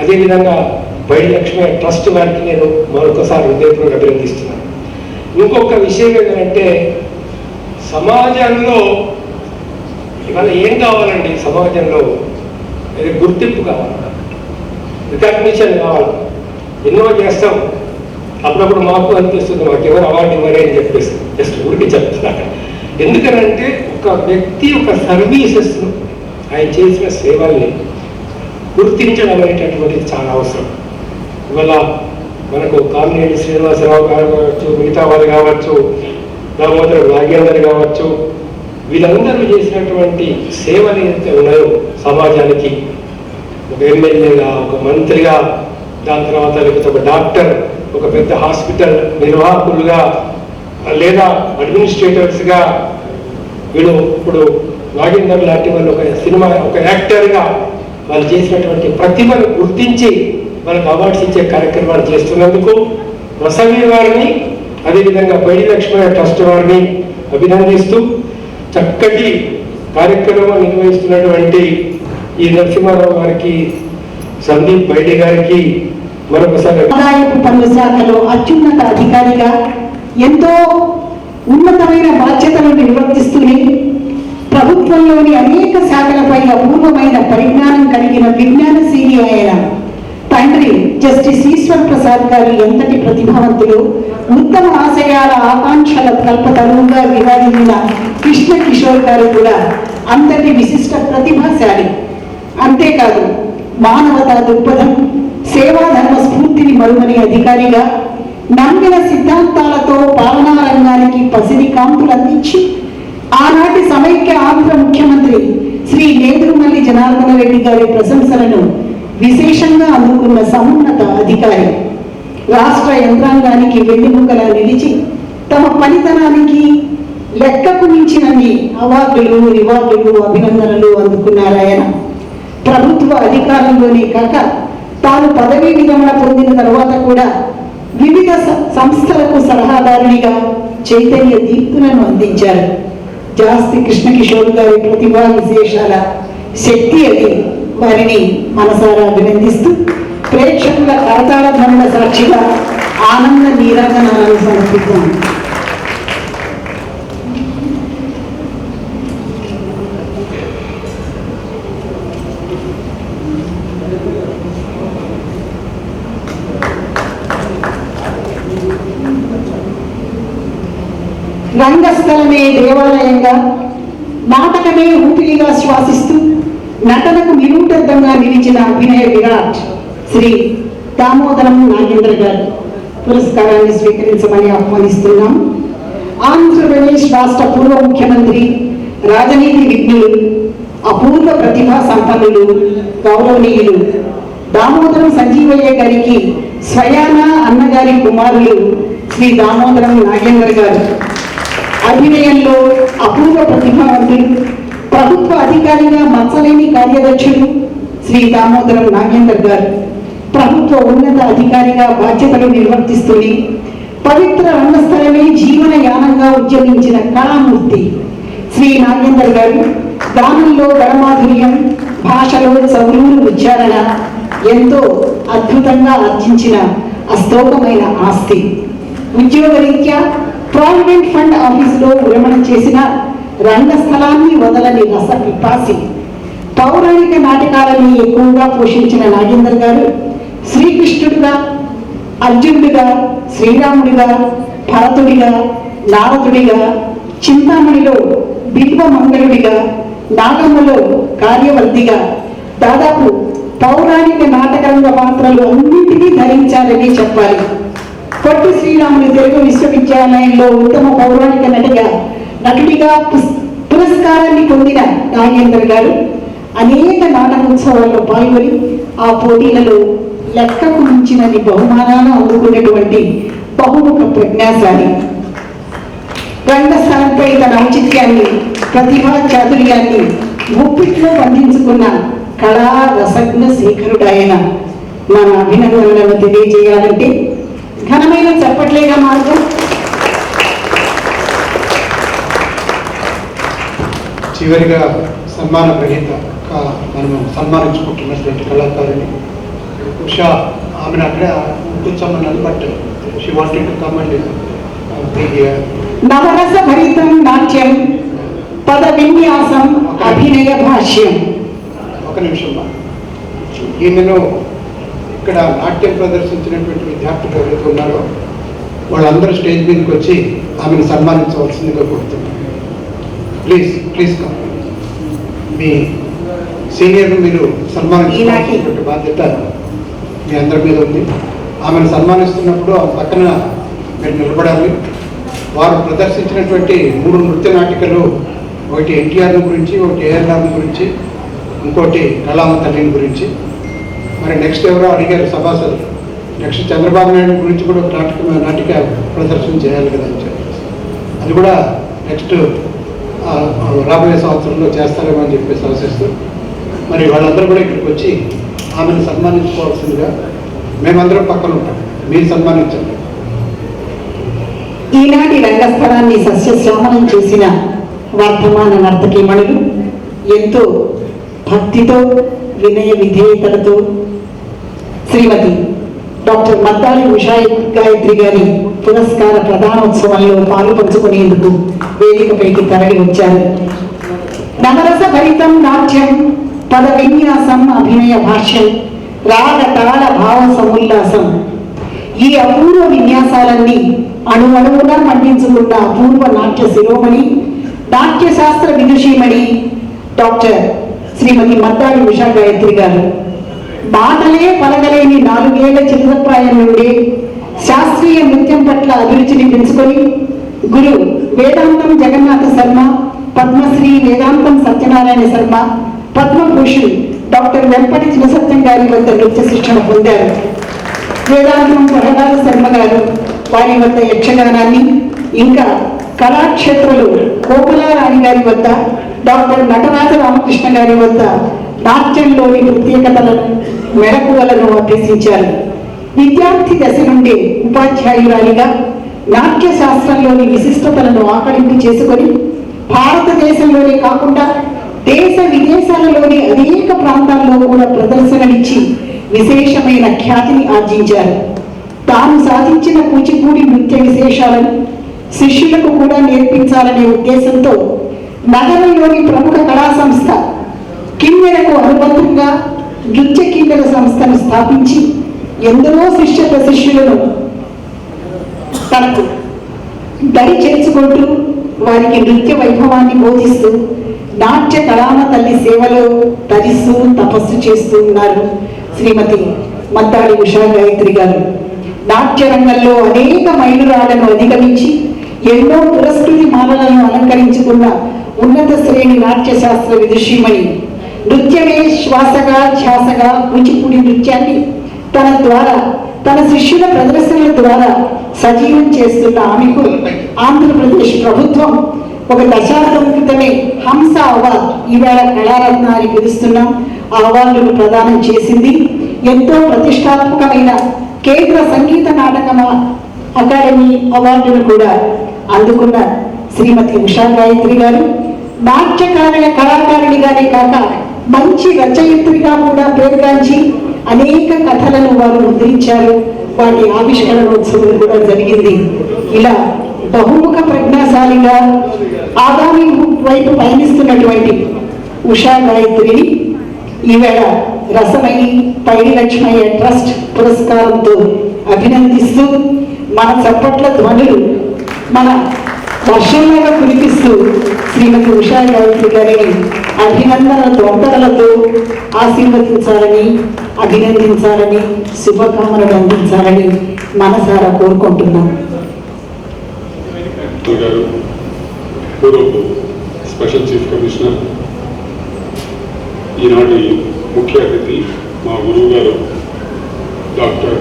అదేవిధంగా బయట లక్ష్మీ ట్రస్ట్ వారికి నేను మరొకసారి హృదయపూర్వక అభినందిస్తున్నాను. ఇంకొక విషయం ఏంటంటే, సమాజంలో ఇవాళ ఏం కావాలండి? సమాజంలో గుర్తింపు కావాలి, రికగ్నిషన్ కావాలి. ఎన్నో చేస్తాం, అప్పుడప్పుడు మాకు అనిపిస్తుంది మాకు ఎవరు అవార్డు ఇవ్వరే అని చెప్పేసి జస్ట్ ఊరికి చెప్తున్నారు. ఎందుకనంటే ఒక వ్యక్తి ఒక సర్వీసెస్ను ఆయన చేసిన సేవల్ని గుర్తించడం అనేటటువంటిది చాలా అవసరం. ఇవాళ మనకు కామినేని శ్రీనివాసరావు గారు కావచ్చు, మిగతా వారు కావచ్చు, దామోదర నాగేందర్ కావచ్చు, వీళ్ళందరూ చేసినటువంటి సేవలు ఏదైతే ఉన్నాయో సమాజానికి, ఒక ఎమ్మెల్యేగా, ఒక మంత్రిగా, దాని తర్వాత లేకపోతే ఒక డాక్టర్, ఒక పెద్ద హాస్పిటల్ నిర్వాహకులుగా, లేదా అడ్మినిస్ట్రేటర్స్గా, వీళ్ళు ఇప్పుడు నాగేందర్ లాంటి వాళ్ళు ఒక సినిమా ఒక యాక్టర్గా వాళ్ళు చేసినటువంటి ప్రతిభను గుర్తించి వాళ్ళకి అవార్డ్స్ ఇచ్చే కార్యక్రమాలు చేస్తున్నందుకు రసమయ్య వారిని, అదేవిధంగా బైడి లక్ష్మయ్య ట్రస్ట్ వారిని అభినందిస్తూ, చక్కటి కార్యక్రమం నిర్వహిస్తున్నటువంటి ఈ నరసింహారావు గారికి, సందీప్ బైడి గారికి మరొకసారి ఆదాయపు పన్ను శాఖలో అత్యున్నత అధికారిగా ఎంతో ఉన్నతమైన బాధ్యతలు నిర్వర్తిస్తూనే ప్రభుత్వంలోని అనేక శాఖలపై అపూర్వమైన పరిజ్ఞానం కలిగిన విజ్ఞానశీలి ఆయన తండ్రి జస్టిస్ ఈశ్వర్ ప్రసాద్ గారు ఎంతటి ప్రతిభావంతులు, ఉత్తమ ఆశయాల ఆకాంక్షల కల్పతరువుగా విరాజిల్లిన కృష్ణ కిషోర్ గారు కూడా అంతటి విశిష్ట ప్రతిభాశాలి. అంతేకాదు మానవతా దృక్పథం, సేవాధర్మ స్ఫూర్తిని మరుమని అధికారిగా నమ్మిన సిద్ధాంతాలతో పాలనా రంగానికి పసిడి కాంతులు అందించి ఆనాటి సమైక్య ఆంధ్ర ముఖ్యమంత్రి శ్రీ నేదురుమల్లి జనార్దన రెడ్డి గారి ప్రశంసలను విశేషంగా అందుకున్న సమున్నత అధికారి. రాష్ట్ర యంత్రాంగానికి వెన్నెముకలా నిలిచి తమ పనితనానికి లెక్కకు మించినన్ని అవార్డులు, రివార్డులు, అభినందనలు అందుకున్నారాయన. ప్రభుత్వ అధికారంలోనే కాక తాను పదవీ విరమణ పొందిన తర్వాత కూడా వివిధ సంస్థలకు సలహాదారునిగా చైతన్య దీప్తులను అందించారు. జాస్తి కృష్ణకిషోర్ గారి ప్రతిభా విశేషాల శక్తి అది. వారిని మనసారా అభినందిస్తూ ప్రేక్షకుల కరతాళ ధ్వనుల సాక్షిగా ఆనంద నీరాజనాలను సమర్పిద్దాం. రంగస్థలమే దేవాలయంగా, నాటకమే ఊపిరిగా శ్వాసిస్తూ నటనకు నిరూటంగా నిలిచిన అభినయ విరాట్ శ్రీ దామోదరం నాగేంద్ర గారు పురస్కారాన్ని స్వీకరించమని ఆహ్వానిస్తున్నాం. ఆంధ్రప్రదేశ్ రాష్ట్ర పూర్వ ముఖ్యమంత్రి, రాజనీతి విజ్ఞులు, అపూర్వ ప్రతిభా సంపన్నులు, గౌరవనీయులు దామోదరం సంజీవయ్య గారికి స్వయాన అన్నగారి కుమారులు శ్రీ దామోదరం నాగేంద్ర గారు. అభినయంలో అపూర్వ ప్రతిభావంతులు, ప్రభుత్వ అధికారిగా మచ్చలేని కార్యదర్శులు శ్రీ దామోదరం నాగేందర్ గారు. ప్రభుత్వ ఉన్నత అధికారిగా బాధ్యతలు నిర్వర్తిస్తూనే పవిత్ర రంగస్థలమే జీవన యానంగా ఉద్యమించిన కళామూర్తి శ్రీ నాగేందర్ గారు. గానంలో గణమాధుర్యం, భాషలో చౌలూరు ఉచ్చారణ ఎంతో అద్భుతంగా ఆర్జించిన అస్తోకమైన ఆస్తి. ఉద్యోగరీత్యా ప్రావిడెంట్ ఫండ్ ఆఫీసులో విరమణ చేసిన రంగస్థలాన్ని వదలని రస పిపాసి. పౌరాణిక నాటకాలను ఎక్కువగా పోషించిన నాగేందర్ గారు శ్రీకృష్ణుడిగా, అర్జునుడిగా, శ్రీరాముడిగా, భరతుడిగా, నారదుడిగా, చింతామణిలో బిల్వమంగళుడిగా, నాగమ్మలో కార్యవర్తిగా దాదాపు పౌరాణిక నాటకరంగ పాత్రలు అన్నింటినీ ధరించాలని చెప్పాలి. పొట్టి శ్రీరాములు తెలుగు విశ్వవిద్యాలయంలో ఉత్తమ పౌరాణిక నటుడిగా పురస్కారాన్ని పొందిన నాగేందర్ గారు అనేక నాటకోత్సవాల్లో పాల్గొని ఆ పోటీలలో లెక్కకు మించినన్ని బహుమానాలను అందుకున్నటువంటి బహుముఖ ప్రజ్ఞాశాలి. రంగస్థలంపై తన ఔచిత్యాన్ని, ప్రతిభా చాతుర్యాన్ని గుప్పిట్లో బంధించుకున్న కళా రసజ్ఞ శేఖరుడాయన. మన అభినందనలను తెలియజేయాలంటే ఘనమైన చెప్పట్లేగా మార్గం. చివరిగా సన్మాన గ్రహీత మనము సన్మానించుకుంటున్నటువంటి కళాకారుని ఉషా. ఆమెను అక్కడే కూర్చోమన్నాను, but she wanted to come and నవరస భరితం నాట్యం, పద విన్యాసం, అభినయ భాష్యం. ఒక నిమిషం. ఈమెను ఇక్కడ నాట్యం ప్రదర్శించినటువంటి విద్యార్థులు ఎవరైతే ఉన్నారో వాళ్ళందరూ స్టేజ్ మీదకి వచ్చి ఆమెను సన్మానించవలసిందిగా కోరుతున్నాను. Please please come. మీ సీనియర్ను మీరు సన్మానించాల్సినటువంటి బాధ్యత మీ అందరి మీద ఉంది. ఆమెను సన్మానిస్తున్నప్పుడు ఆ పక్కన మీరు నిలబడాలి. వారు ప్రదర్శించినటువంటి 3 నృత్య నాటికలు, ఒకటి ఎన్టీఆర్ గురించి, ఒకటి ఏఆర్ఆర్ గురించి, ఇంకోటి కళామ తల్లిని గురించి. మరి నెక్స్ట్ ఎవరో అడిగారు సభాసదులు, నెక్స్ట్ చంద్రబాబు నాయుడు గురించి కూడా ఒక నాటిక ప్రదర్శన చేయాలి కదా అని చెప్పి, అది కూడా నెక్స్ట్ రాబోయే సంవత్సరంలో చేస్తారేమో అని చెప్పేసి ఆశిస్తూ మరి వాళ్ళందరూ కూడా ఇక్కడికి వచ్చి ఆమెను సన్మానించుకోవాల్సిందిగా మేమందరం పక్కన ఉంటాం. మీరు సన్మానించండి. ఈనాటి రంగస్థలాన్ని సస్యశ్యామలం చేసిన వర్తమాన నర్తకీమణులు ఎంతో భక్తితో, వినయ విధేయతలతో శ్రీమతి డాక్టర్ మద్దాలి ఉషా గాయత్రి గారి పురస్కార ప్రధానోత్సవంలో పాలు పంచుకునేందుకు వేదికపైకి తరలి వచ్చారు. నవరస భరితం నాట్యం, పద విన్యాసం, అభినయ భాష్యం, రాగ తాళ భావ సముల్లాసం. ఈ అపూర్వ విన్యాసాలన్నీ అణువణువుగా పండించుకున్న అపూర్వ నాట్య శిరోమణి, నాట్యశాస్త్ర విదుషీమణి డాక్టర్ శ్రీమతి మద్దాలి ఉషా గాయత్రి గారు. మాటలే పలకలేని 4 ఏళ్ల చిరుతప్రాయం నుండి శాస్త్రీయ నృత్యం పట్ల అభిరుచిని పెంచుకొని గురు వేదాంతం జగన్నాథ శర్మ, పద్మశ్రీ వేదాంతం సత్యనారాయణ శర్మ, పద్మభూషణ్ డాక్టర్ వెంపటి చినసత్యం గారి వద్ద నృత్య శిక్షణ పొందారు. వేదాంతం ప్రహ్లాద శర్మ గారు వారి వద్ద యక్షగానాన్ని, ఇంకా కళాక్షేత్రులు కోమలారాణి గారి వద్ద, డాక్టర్ నటరాజ రామకృష్ణ గారి వద్ద నాట్యంలోని ప్రత్యేకతలను, మెళకువలను అభ్యసించారు. విద్యార్థి దశ నుండి ఉపాధ్యాయురాలిగా నాట్య శాస్త్రంలోని విశిష్టతలను ఆకలింపు చేసుకొని భారతదేశంలోనే కాకుండా దేశ విదేశాలలోని అనేక ప్రాంతాల్లో కూడా ప్రదర్శనలిచ్చి విశేషమైన ఖ్యాతిని ఆర్జించారు. తాను సాధించిన కూచిపూడి నృత్య విశేషాలను శిష్యులకు కూడా నేర్పించాలనే ఉద్దేశంతో నగరంలోని ప్రముఖ కళా సంస్థ కిన్నెరకు అనుబంధంగా నృత్య కిన్నెర సంస్థను స్థాపించి ఎందరో శిష్యులను తనకు దరి చేర్చుకుంటూ వారికి నృత్య వైభవాన్ని బోధిస్తూ నాట్య కళామ తల్లి సేవలో తరిస్తూ తపస్సు చేస్తూ ఉన్నారు శ్రీమతి మద్దాడి ఉషా గాయత్రి గారు. నాట్య రంగంలో అనేక మైలురాళ్లను అధిగమించి ఎన్నో పురస్కృతి మాలలను అలంకరించుకున్న ఉన్నత శ్రేణి నాట్య శాస్త్ర విదుషీమణి. నృత్యమే శ్వాసగా ధ్యాసగా కూచిపూడి నృత్యాన్ని తన శిష్యుల ప్రదర్శనల ద్వారా సజీవం చేస్తున్న ఆమెకు ఆంధ్రప్రదేశ్ ప్రభుత్వం ఒక దశాబ్దం క్రితమే హంస అవార్డు, ఈవేళ కళారత్న అని పిలుస్తున్నాం, ఆ అవార్డును ప్రదానం చేసింది. ఎంతో ప్రతిష్టాత్మకమైన కేంద్ర సంగీత నాటక అకాడమీ అవార్డును కూడా అందుకున్న శ్రీమతి ఉషా గాయత్రి గారు కళాకారిణిగానే కాక మంచి రచయిత్రిగా కూడా పేరుగాంచి అనేక కథలను వారు ముద్రించారు. వాటి ఆవిష్కరణోత్సవం కూడా జరిగింది. ఇలా బహుముఖ ప్రజ్ఞాశాలిగా ఆగామి వైపు పయనిస్తున్నటువంటి ఉషా గాయత్రిని ఈవేళ రసమయి పైడి లక్ష్మయ్య ట్రస్ట్ పురస్కారంతో అభినందిస్తూ మన చప్పట్ల ధ్వనులు మన వర్షంలాగా కురిపిస్తూ శ్రీమతి ఉషా గాయత్రి గారిని అభినందన తొందరలతో ఆశీర్వదించాలని, అభినందించాలని, శుభకామనలు అందించాలని మనసారా కోరుకుంటున్నాం. పూర్వపు స్పెషల్ చీఫ్ కమిషనర్, ఈనాటి ముఖ్య అతిథి మా గురువు గారు డాక్టర్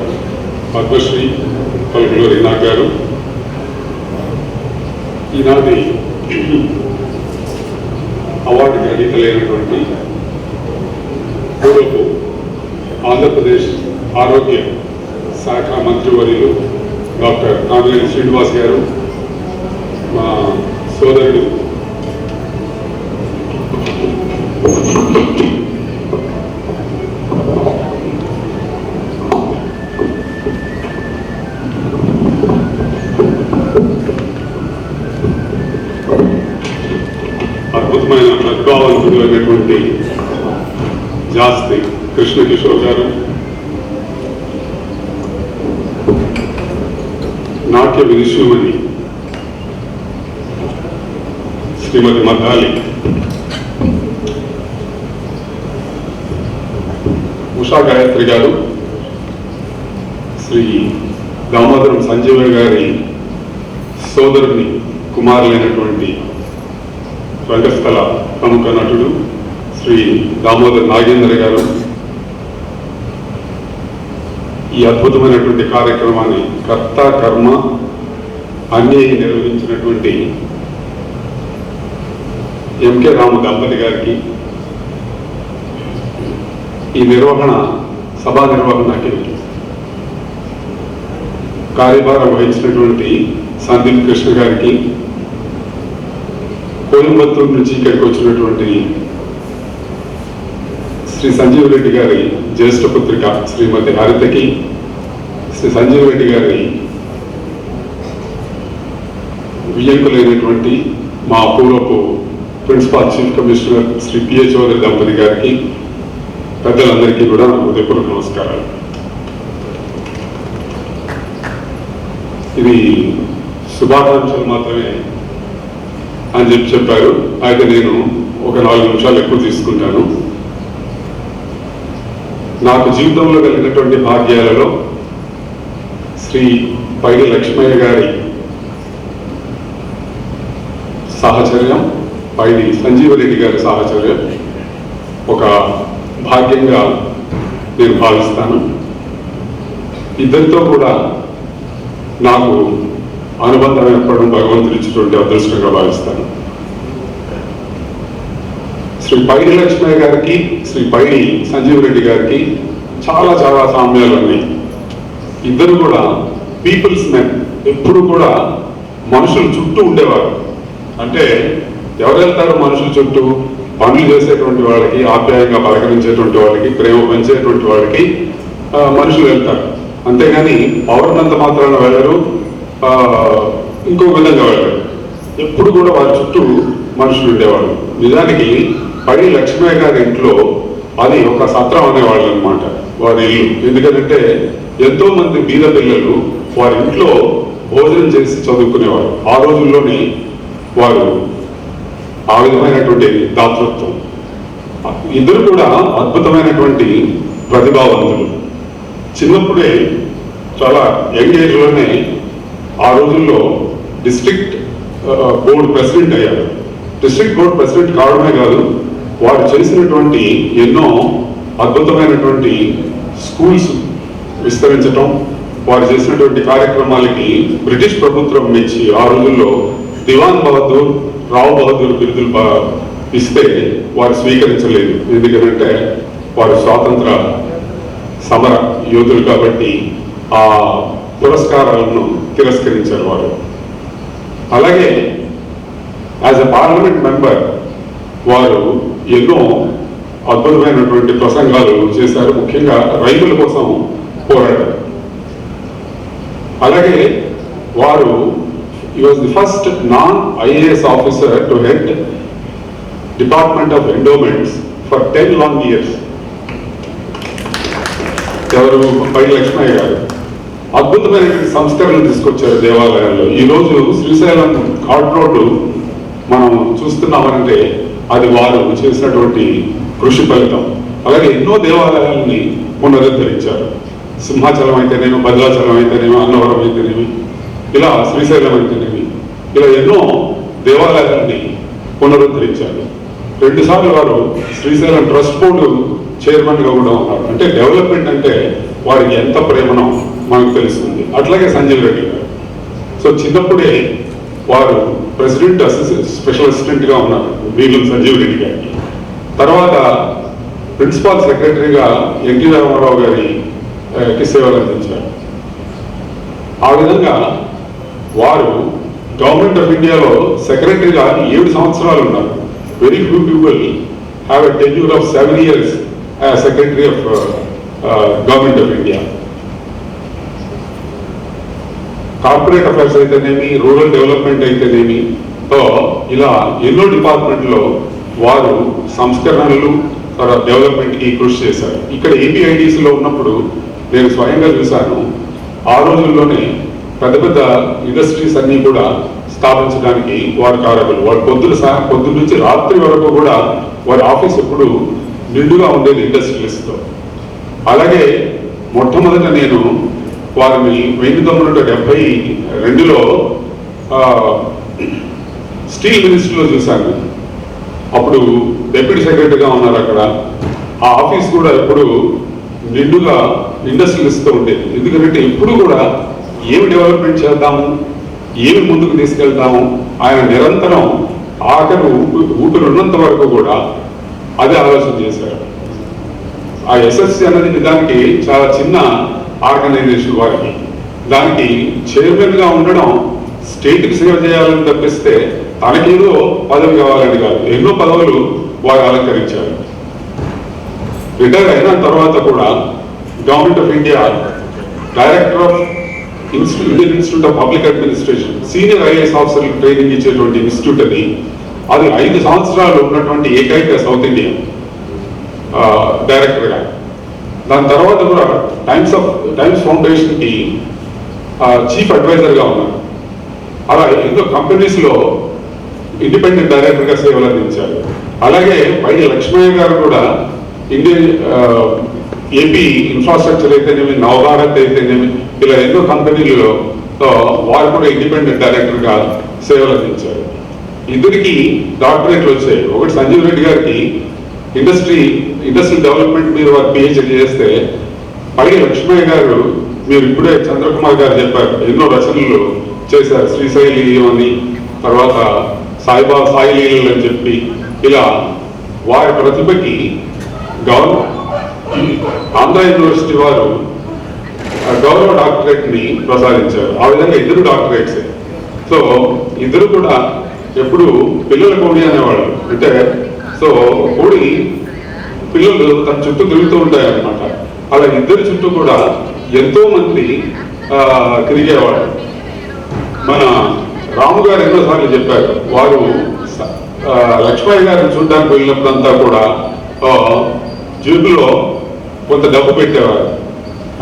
పద్మశ్రీ పలుకులూరి నాగ్ గారు, ఈనాటి అవార్డు గ్రహీతలైనటువంటి పూర్వపు ఆంధ్రప్రదేశ్ ఆరోగ్య శాఖ మంత్రివర్యులు డాక్టర్ కామినేని శ్రీనివాస్ గారు, మా సోదరుడు అద్భుతమైన ప్రతిభావంతుడు అయినటువంటి జాస్తి కృష్ణ కిషోర్ గారు, నాట్య విదుషీమణి శ్రీమతి మద్దాలి ఉషా గాయత్రి గారు, శ్రీ దామోదరం సంజీవ గారి సోదరుని కుమారులైనటువంటి రంగస్థల ప్రముఖ నటుడు శ్రీ దామోదర్ నాగేంద్ర గారు, ఈ అద్భుతమైనటువంటి కార్యక్రమాన్ని కర్త కర్మ అన్నీ నిర్వహించినటువంటి ఎంకే రాము దంపతి గారికి, ఈ సభా నిర్వహణకి కార్యభారం వహించినటువంటి సందీప్ కృష్ణ గారికి, కోయంబత్తూరు నుంచి ఇక్కడికి వచ్చినటువంటి శ్రీ సంజీవ్ రెడ్డి గారి జ్యేష్ఠ పుత్రిక శ్రీమతి హరితకి, శ్రీ సంజీవ్ రెడ్డి గారి వియ్యంకులైనటువంటి మా పూర్వపు principal chief commissioner Shri P A Chowdary దంపతి గారికి, పెద్దలందరికీ కూడా హృదయపూర్వక నమస్కారాలు. ఇది శుభాకాంక్షలు మాత్రమే అని చెప్పారు. అయితే నేను ఒక 4 నిమిషాలు ఎక్కువ తీసుకుంటాను. నాకు జీవితంలో కలిగినటువంటి భాగ్యాలలో శ్రీ పైడి లక్ష్మయ్య గారి సాహచర్యం, పైడి సంజీవరెడ్డి గారి సాహచర్యం ఒక భాగ్యంగా నేను భావిస్తాను. ఇద్దరితో కూడా నాకు అనుబంధం ఏర్పడడం భగవంతుడు ఇచ్చినటువంటి అదృష్టంగా భావిస్తాను. శ్రీ పైడి లక్ష్మయ్య గారికి శ్రీ పైడి సంజీవరెడ్డి గారికి చాలా చాలా సామ్యాలు ఉన్నాయి. ఇద్దరు కూడా పీపుల్స్ మెన్, ఎప్పుడు కూడా మనుషుల చుట్టూ ఉండేవారు. అంటే ఎవరు వెళ్తారు మనుషుల చుట్టూ? పనులు చేసేటువంటి వాళ్ళకి, ఆప్యాయంగా పలకరించేటువంటి వాళ్ళకి, ప్రేమ పెంచేటువంటి వాళ్ళకి మనుషులు వెళ్తారు. అంతేగాని పౌరునంత మాత్రాన వెళ్ళరు, ఇంకో విధంగా వెళ్ళరు. ఎప్పుడు కూడా వారి చుట్టూ మనుషులు ఉండేవాళ్ళు. నిజానికి పైడి లక్ష్మయ్య గారి ఇంట్లో అది ఒక సత్రం అనేవాళ్ళు అనమాట వారి ఇల్లు. ఎందుకంటే ఎంతో మంది బీద పిల్లలు వారి ఇంట్లో భోజనం చేసి చదువుకునేవారు. ఆ రోజుల్లోనే వారు ఆ విధమైనటువంటి దాతృత్వం. ఇద్దరు కూడా అద్భుతమైనటువంటి ప్రతిభావంతులు. చిన్నప్పుడే చాలా యంగ్ ఏజ్లోనే ఆ రోజుల్లో డిస్ట్రిక్ట్ బోర్డు ప్రెసిడెంట్ అయ్యారు. డిస్ట్రిక్ట్ బోర్డు ప్రెసిడెంట్ కావడమే కాదు, వారు చేసినటువంటి ఎన్నో అద్భుతమైనటువంటి స్కూల్స్ విస్తరించటం, వారు చేసినటువంటి కార్యక్రమాలకి బ్రిటిష్ ప్రభుత్వం మెచ్చి ఆ రోజుల్లో దివాన్ బహదూర్, రావు బహదూర్ బిరుదులు ఇస్తే వారు స్వీకరించలేదు. ఎందుకంటే వారు స్వాతంత్ర సమర యోధులు కాబట్టి ఆ పురస్కారాలను తిరస్కరించారు వారు. అలాగే యాజ్ ఎ పార్లమెంట్ మెంబర్ వారు ఎన్నో అద్భుతమైనటువంటి ప్రసంగాలు చేశారు. ముఖ్యంగా రైతుల కోసం పోరాడారు. అలాగే వారు he was the first non-IAS officer to head Department of Endowments for 10 long years. ఎవరు? పైడి లక్ష్మయ్య గారు. అద్భుతమైనటువంటి సంస్కరణలు తీసుకొచ్చారు దేవాలయాల్లో. ఈరోజు శ్రీశైలం ఘాట్ రోడ్డు మనం చూస్తున్నామంటే అది వారు చేసినటువంటి కృషి ఫలితం. అలాగే ఎన్నో దేవాలయాలని పునరుద్ధరించారు. సింహాచలం అయితేనేమి, భద్రాచలం అయితేనేమి, అన్నవరం అయితేనేమి, ఇలా శ్రీశైలం అయితేనేమి, ఇలా ఎన్నో దేవాలయాలని పునరుద్ధరించారు. 2 సార్లు వారు శ్రీశైలం ట్రస్ట్ బోర్డు చైర్మన్గా కూడా ఉన్నారు. అంటే డెవలప్మెంట్ అంటే వారికి ఎంత ప్రేమనో మనకు తెలుస్తుంది. అట్లాగే సంజీవ్ రెడ్డి గారు. సో చిన్నప్పుడే వారు ప్రెసిడెంట్ స్పెషల్ అసిస్టెంట్గా ఉన్నారు వీళ్ళు సంజీవ్ రెడ్డి గారికి. తర్వాత ప్రిన్సిపాల్ సెక్రటరీగా ఎన్టీ రామారావు గారికి సేవలు అందించారు. ఆ విధంగా వారు గవర్నమెంట్ ఆఫ్ ఇండియాలో సెక్రటరీగా 7 సంవత్సరాలు ఉన్నారు. Very few people have a tenure of 7 years as secretary of government of India. Corporate affairs అయితేనేమి, రూరల్ డెవలప్మెంట్ అయితేనేమి, ఇలా ఎన్నో డిపార్ట్మెంట్లో వారు సంస్కరణలు డెవలప్మెంట్కి కృషి చేశారు. ఇక్కడ ఏపీఐడిసిలో ఉన్నప్పుడు నేను స్వయంగా చూశాను. ఆ రోజుల్లోనే పెద్ద పెద్ద ఇండస్ట్రీస్ అన్నీ కూడా స్థాపించడానికి వారు కారకులు. వారు పొద్దున్న నుంచి రాత్రి వరకు కూడా వారి ఆఫీస్ ఎప్పుడు నిండుగా ఉండేది ఇండస్ట్రియలిస్ట్తో. అలాగే మొట్టమొదట నేను వారిని 1972లో స్టీల్ మినిస్ట్రీలో చూశాను. అప్పుడు డెప్యూటీ సెక్రటరీగా ఉన్నారు అక్కడ. ఆ ఆఫీస్ కూడా ఎప్పుడు నిండుగా ఇండస్ట్రియలిస్ట్తో ఉండేది. ఎందుకంటే ఇప్పుడు కూడా ఏమి డెవలప్మెంట్ చేద్దాము, ఏమి ముందుకు తీసుకెళ్తాము, ఆయన నిరంతరం ఆఖరు ఊపిరి ఉన్నంత వరకు కూడా అదే ఆలోచన చేశారు. ఆ ఎస్ఎస్సి అనేది నిజానికి చాలా చిన్న ఆర్గనైజేషన్ వారికి. దానికి చైర్మన్గా ఉండడం స్టేట్కి సేవ చేయాలని తప్పిస్తే తనకేదో పదవి కావాలని కాదు. ఎన్నో పదవులు వారు అలంకరించారు. రిటైర్ అయిన తర్వాత కూడా government of India director of Indian institute of public administration, senior IAS officer training ఇచ్చేటువంటి ఇన్స్టిట్యూట్ అది 5 సంవత్సరాలు ఉన్నటువంటి ఏకైక సౌత్ ఇండియన్ డైరెక్టర్గా. దాని తర్వాత కూడా టైమ్స్ ఫౌండేషన్కి చీఫ్ అడ్వైజర్గా ఉన్నారు. అలా ఎన్నో కంపెనీస్లో ఇండిపెండెంట్ డైరెక్టర్గా సేవలు అందించారు. అలాగే పైడి లక్ష్మయ్య గారు కూడా ఏపీ ఇన్ఫ్రాస్ట్రక్చర్ అయితేనేమి, నవభారత్ అయితేనేమి, ఇలా ఎన్నో కంపెనీలలో వారు కూడా ఇండిపెండెంట్ డైరెక్టర్గా సేవలు అందించారు. ఇద్దరికి డాక్టరేట్లు వచ్చాయి. ఒకటి సంజీవ్ రెడ్డి గారికి ఇండస్ట్రియల్ డెవలప్మెంట్ మీద వారు పిహెచ్డి చేస్తే, పైడి లక్ష్మయ్య గారు మీరు ఇప్పుడే చంద్రకుమార్ గారు చెప్పారు, ఎన్నో రచనలు చేశారు. శ్రీశైలం అని, తర్వాత సాయి లీలలు అని చెప్పి, ఇలా వారి ప్రతిభకి ఆంధ్ర యూనివర్సిటీ వారు గౌరవ డాక్టరేట్ని ప్రసాదించారు. ఆ విధంగా ఇద్దరు డాక్టరేట్స్. సో ఇద్దరు కూడా ఎప్పుడు పిల్లల కోడి అనేవాళ్ళు. అంటే సో కోడి పిల్లలు తన చుట్టూ తిరుగుతూ ఉంటాయన్నమాట. అలా ఇద్దరి చుట్టూ కూడా ఎంతో మంది తిరిగేవాళ్ళు. మన రాము గారు ఎన్నోసార్లు చెప్పారు, వారు లక్ష్మయ్య గారిని చూడడానికి వెళ్ళినప్పుడంతా కూడా జేబులో కొంత డబ్బు పెట్టేవారు.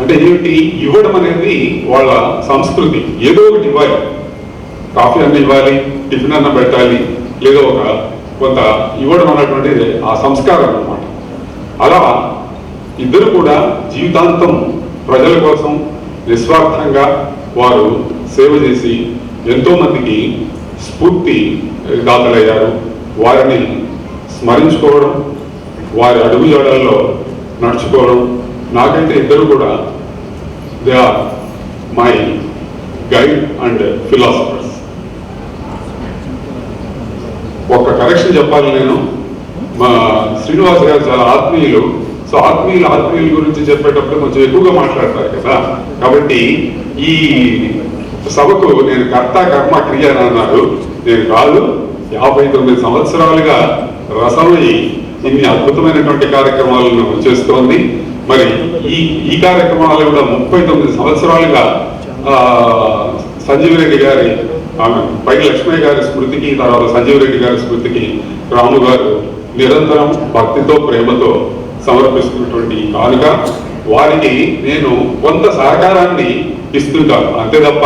అంటే ఏమిటి, ఇవ్వడం అనేది వాళ్ళ సంస్కృతి. ఏదో ఒకటి ఇవ్వాలి, కాఫీ అన్న ఇవ్వాలి, టిఫిన్ అన్న పెట్టాలి, లేదో కొంత ఇవ్వడం అన్నటువంటిది ఆ సంస్కారం అన్నమాట. అలా ఇద్దరు కూడా జీవితాంతం ప్రజల కోసం నిస్వార్థంగా వారు సేవ చేసి ఎంతో మందికి స్ఫూర్తి దాతలయ్యారు. వారిని స్మరించుకోవడం, వారి అడుగుజాడల్లో నడుచుకోవడం, నాకైతే ఇద్దరు కూడా they are my guide and philosophers. ఒక కరెక్షన్ చెప్పాలి, నేను మా శ్రీనివాస్ గారు చాలా ఆత్మీయులు. సో ఆత్మీయుల గురించి చెప్పేటప్పుడు కొంచెం ఎక్కువగా మాట్లాడతారు కదా. కాబట్టి ఈ సభకు నేను కర్త కర్మ క్రియ అని అన్నారు. నేను కాదు, 59 సంవత్సరాలుగా రసమయ్యి ఇన్ని అద్భుతమైనటువంటి కార్యక్రమాలను చేస్తోంది. మరి ఈ కార్యక్రమాలు కూడా 39 సంవత్సరాలుగా సంజీవ్ రెడ్డి గారి, పైడి లక్ష్మయ్య గారి స్మృతికి, తర్వాత సంజీవ్ రెడ్డి గారి స్మృతికి రాము గారు నిరంతరం భక్తితో ప్రేమతో సమర్పిస్తున్నటువంటి కానుక. వారికి నేను కొంత సహకారాన్ని ఇస్తుంటాను, అంతే తప్ప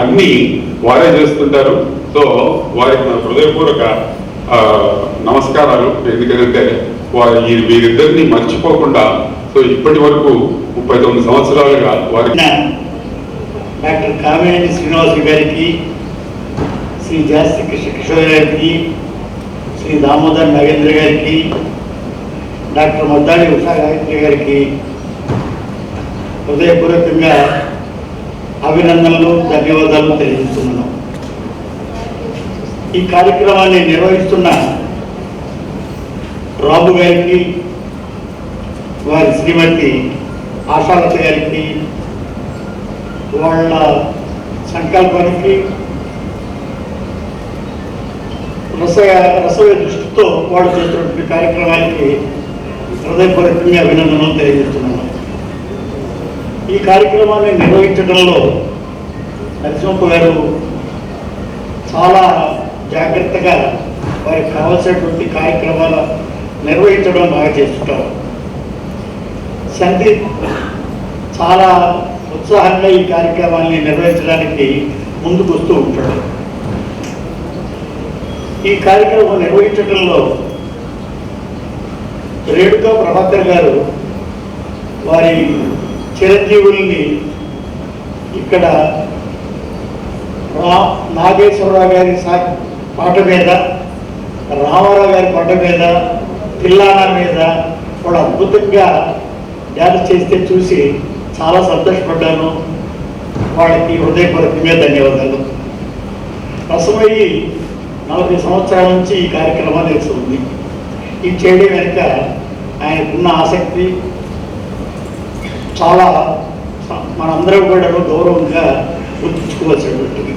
అన్నీ వారే చేస్తుంటారు. సో వారికి నా హృదయపూర్వక నమస్కారాలు. ఎందుకంటే వీరిద్దరిని మర్చిపోకుండా సో ఇప్పటి వరకు 39 సంవత్సరాలుగా వారికి డాక్టర్ కామినేని శ్రీనివాస్ గారికి, శ్రీ జాస్తి కిషోర్ గారికి, శ్రీ దామోదర్ నాగేంద్ర గారికి, డాక్టర్ మద్దాడి ఉషా గాయత్రి గారికి హృదయపూర్వకంగా అభినందనలు, ధన్యవాదాలు తెలియజేస్తున్నాను. ఈ కార్యక్రమాన్ని నిర్వహిస్తున్న రాము గారికి, వారి శ్రీమతి ఆశాలత గారికి, వాళ్ళ సంకల్పానికి రసవ దృష్టితో వాళ్ళు చేస్తున్నటువంటి కార్యక్రమానికి హృదయపూర్వకంగా అభినందనలు తెలియజేస్తున్నాను. ఈ కార్యక్రమాన్ని నిర్వహించడంలో నరసింహప్ప గారు చాలా జాగ్రత్తగా వారికి కావాల్సినటువంటి కార్యక్రమాలు నిర్వహించడం బాగా చేస్తుంటారు. సందీప్ చాలా ఉత్సాహంగా ఈ కార్యక్రమాన్ని నిర్వహించడానికి ముందుకు వస్తూ ఉంటాడు. ఈ కార్యక్రమం నిర్వహించడంలో రేణుకా ప్రభాకర్ గారు వారి చిరంజీవుల్ని ఇక్కడ నాగేశ్వరరావు గారి పాట మీద, రామారావు గారి పాట మీద, తిల్లానా మీద కూడా అద్భుతంగా డ్యాన్స్ చేస్తే చూసి చాలా సంతోషపడ్డాను. వాళ్ళకి హృదయపూర్వకంగా ధన్యవాదాలు. రసమయ్యి 40 సంవత్సరాల నుంచి ఈ కార్యక్రమాన్ని చేస్తుంది. ఇది చేయడం వెనుక ఆయనకున్న ఆసక్తి చాలా మనందరం కూడా గౌరవంగా గుర్తుంచుకోవాల్సినటువంటిది.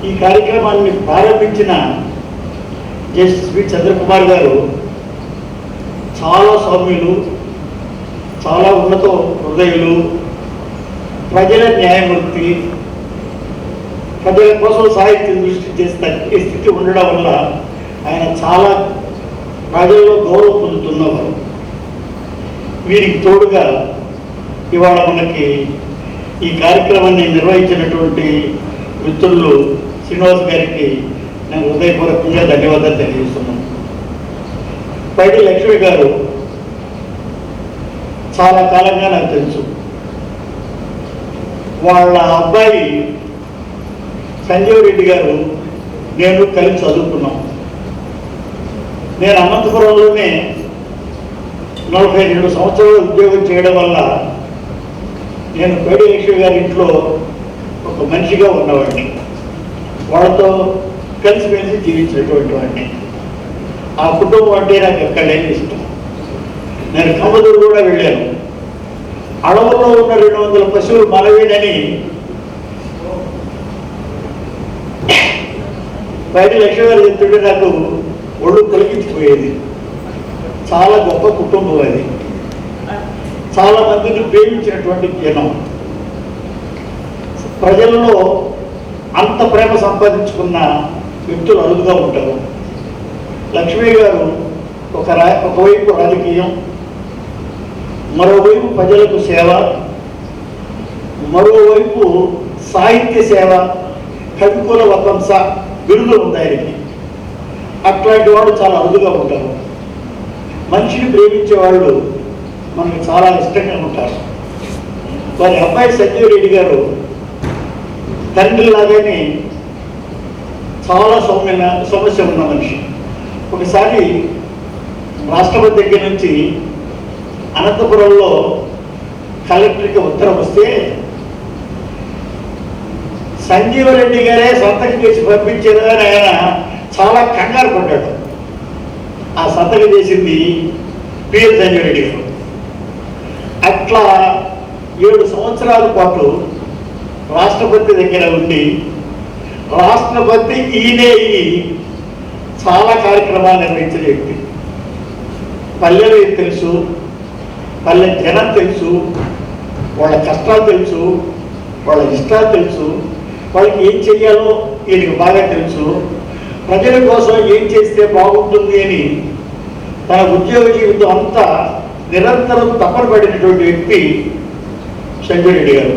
ఈ కార్యక్రమాన్ని ప్రారంభించిన జస్టిస్ వి చంద్రకుమార్ గారు చాలా సౌమ్యులు, చాలా ఉన్నత హృదయులు, ప్రజల న్యాయమూర్తి, ప్రజల కోసం సాహిత్యం దృష్టి చేసిన స్థితి ఉండడం వల్ల ఆయన చాలా ప్రజల్లో గౌరవం పొందుతున్నవారు. వీరికి తోడుగా ఇవాళ మనకి ఈ కార్యక్రమాన్ని నిర్వహించినటువంటి మిత్రులు శ్రీనివాస్ గారికి నేను హృదయపూర్వకంగా ధన్యవాదాలు తెలియజేస్తున్నాను. పైడి లక్ష్మి గారు చాలా కాలంగా నాకు తెలుసు. వాళ్ళ అబ్బాయి సంజీవ్ రెడ్డి గారు నేను కలిసి చదువుకున్నాం. నేను అనంతపురంలోనే 42 సంవత్సరాలు ఉద్యోగం చేయడం వల్ల నేను పేడి లక్ష్మి గారి ఇంట్లో ఒక మనిషిగా ఉన్నవాడిని, వాళ్ళతో కలిసిమెలిసి జీవించినటువంటి వాడిని. ఆ కుటుంబం అంటే నాకు ఎక్కడైనా ఇష్టం. నేను కమ్మదూరు కూడా వెళ్ళాను. అడవుల్లో ఉన్న 200 పశువులు మనవేనని పేడి లక్ష్మి గారు చెప్తుంటే నాకు ఒళ్ళు తొలగించిపోయేది. చాలా గొప్ప కుటుంబం అది. చాలా మందిని ప్రేమించినటువంటి జనం. ప్రజల్లో అంత ప్రేమ సంపాదించుకున్న వ్యక్తులు అరుదుగా ఉంటారు. లక్ష్మీ గారు ఒకవైపు రాజకీయం, మరోవైపు ప్రజలకు సేవ, మరోవైపు సాహిత్య సేవ, కవికుల వతంస బిరుదులు ఉంది ఆయనకి. అట్లాంటి వాళ్ళు చాలా అరుదుగా ఉంటారు. మనిషిని ప్రేమించే వాళ్ళు మనకు చాలా ఇష్టంగా ఉంటారు. వారి అబ్బాయి సంజీవ్ రెడ్డి గారు తండ్రి లాగానే చాలా సమస్య ఉన్న మనిషి. ఒకసారి రాష్ట్రపతి దగ్గర నుంచి అనంతపురంలో కలెక్టర్కి ఉత్తరం వస్తే సంజీవ రెడ్డి గారే సంతకం చేసి పంపించారు అని ఆయన చాలా కంగారు పడ్డాడు. ఆ సంతకం చేసింది పిఎల్ సంజీవ రెడ్డి గారు. అట్లా 7 సంవత్సరాల పాటు రాష్ట్రపతి దగ్గర ఉండి రాష్ట్రపతి ఈయనే చాలా కార్యక్రమాలు నిర్వహించిన వ్యక్తి. పల్లెలు తెలుసు, పల్లె జనం తెలుసు, వాళ్ళ కష్టాలు తెలుసు, వాళ్ళ ఇష్టాలు తెలుసు, వాళ్ళకి ఏం చెయ్యాలో ఈయనకి బాగా తెలుసు. ప్రజల కోసం ఏం చేస్తే బాగుంటుంది అని తన ఉద్యోగ జీవితం అంతా నిరంతరం తపన పడినటువంటి వ్యక్తి సంజయ్ రెడ్డి గారు.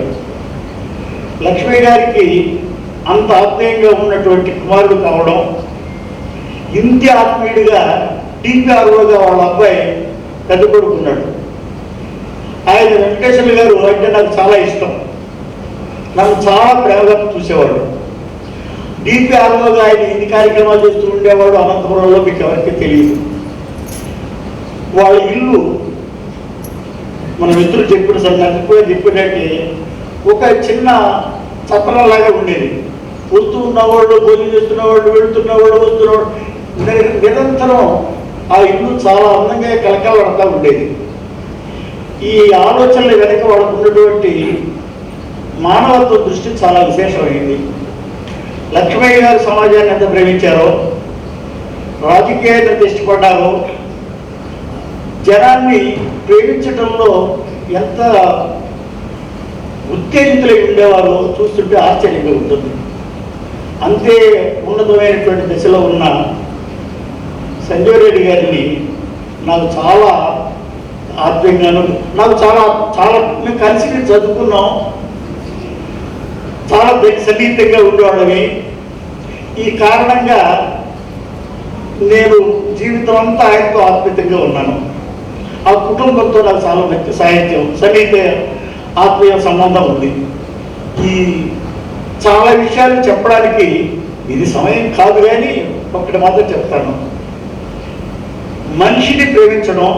లక్ష్మీ గారికి అంత ఆత్మీయంగా ఉన్నటువంటి కుమారుడు కావడం, ఇంటి ఆత్మీయుడిగా టీపీఆర్ఓగా వాళ్ళ అబ్బాయి పెద్ద కొడుకున్నాడు. ఆయన వెంకటేశ్వర్లు గారు అంటే నాకు చాలా ఇష్టం. నన్ను చాలా ప్రేమగా చూసేవాడు. డిపిఆర్ఓగా ఆయన ఎన్ని కార్యక్రమాలు చేస్తూ ఉండేవాడు అనంతపురంలో మీకు ఎవరికి తెలియదు. వాళ్ళ ఇల్లు మన మిత్రులు చెప్పిన సార్ నాకు కూడా చెప్పినట్టే ఒక చిన్న చత్రంలాగా ఉండేది. వస్తూ ఉన్నవాళ్ళు, భోజనం చేస్తున్నవాళ్ళు, వెళుతున్నవాళ్ళు, వస్తున్నవాళ్ళు, నిరంతరం ఆ ఇల్లు చాలా అందంగా కలకలాడుతూ ఉండేది. ఈ ఆలోచనల వెనక వాళ్ళకు ఉన్నటువంటి మానవత్వ దృష్టి చాలా విశేషమైంది. లక్ష్మయ్య గారు సమాజాన్ని ఎంత ప్రేమించారో, రాజకీయాన్ని ఎంత ఇష్టపడ్డారో, జనాన్ని ప్రేమించడంలో ఎంత ఉత్తేజితులై ఉండేవారో చూస్తుంటే ఆశ్చర్యంగా ఉంటుంది. అంతే ఉన్నతమైనటువంటి దశలో ఉన్న సంజయ్ రెడ్డి గారిని నాకు చాలా ఆత్మీయంగాను, నాకు చాలా చాలా మేము కలిసి చదువుకున్నాం, చాలా సన్నిహితంగా ఉండేవాళ్ళని. ఈ కారణంగా నేను జీవితం అంతా ఆయనతో ఆత్మీయంగా ఉన్నాను. ఆ కుటుంబంతో నాకు చాలా మంచి సాహిత్యం, సన్నిహిత ఆత్మీయ సంబంధం ఉంది. ఈ చాలా విషయాలు చెప్పడానికి ఇది సమయం కాదు, కానీ ఒకటి మాత్రం చెప్తాను. మనిషిని ప్రేమించడం,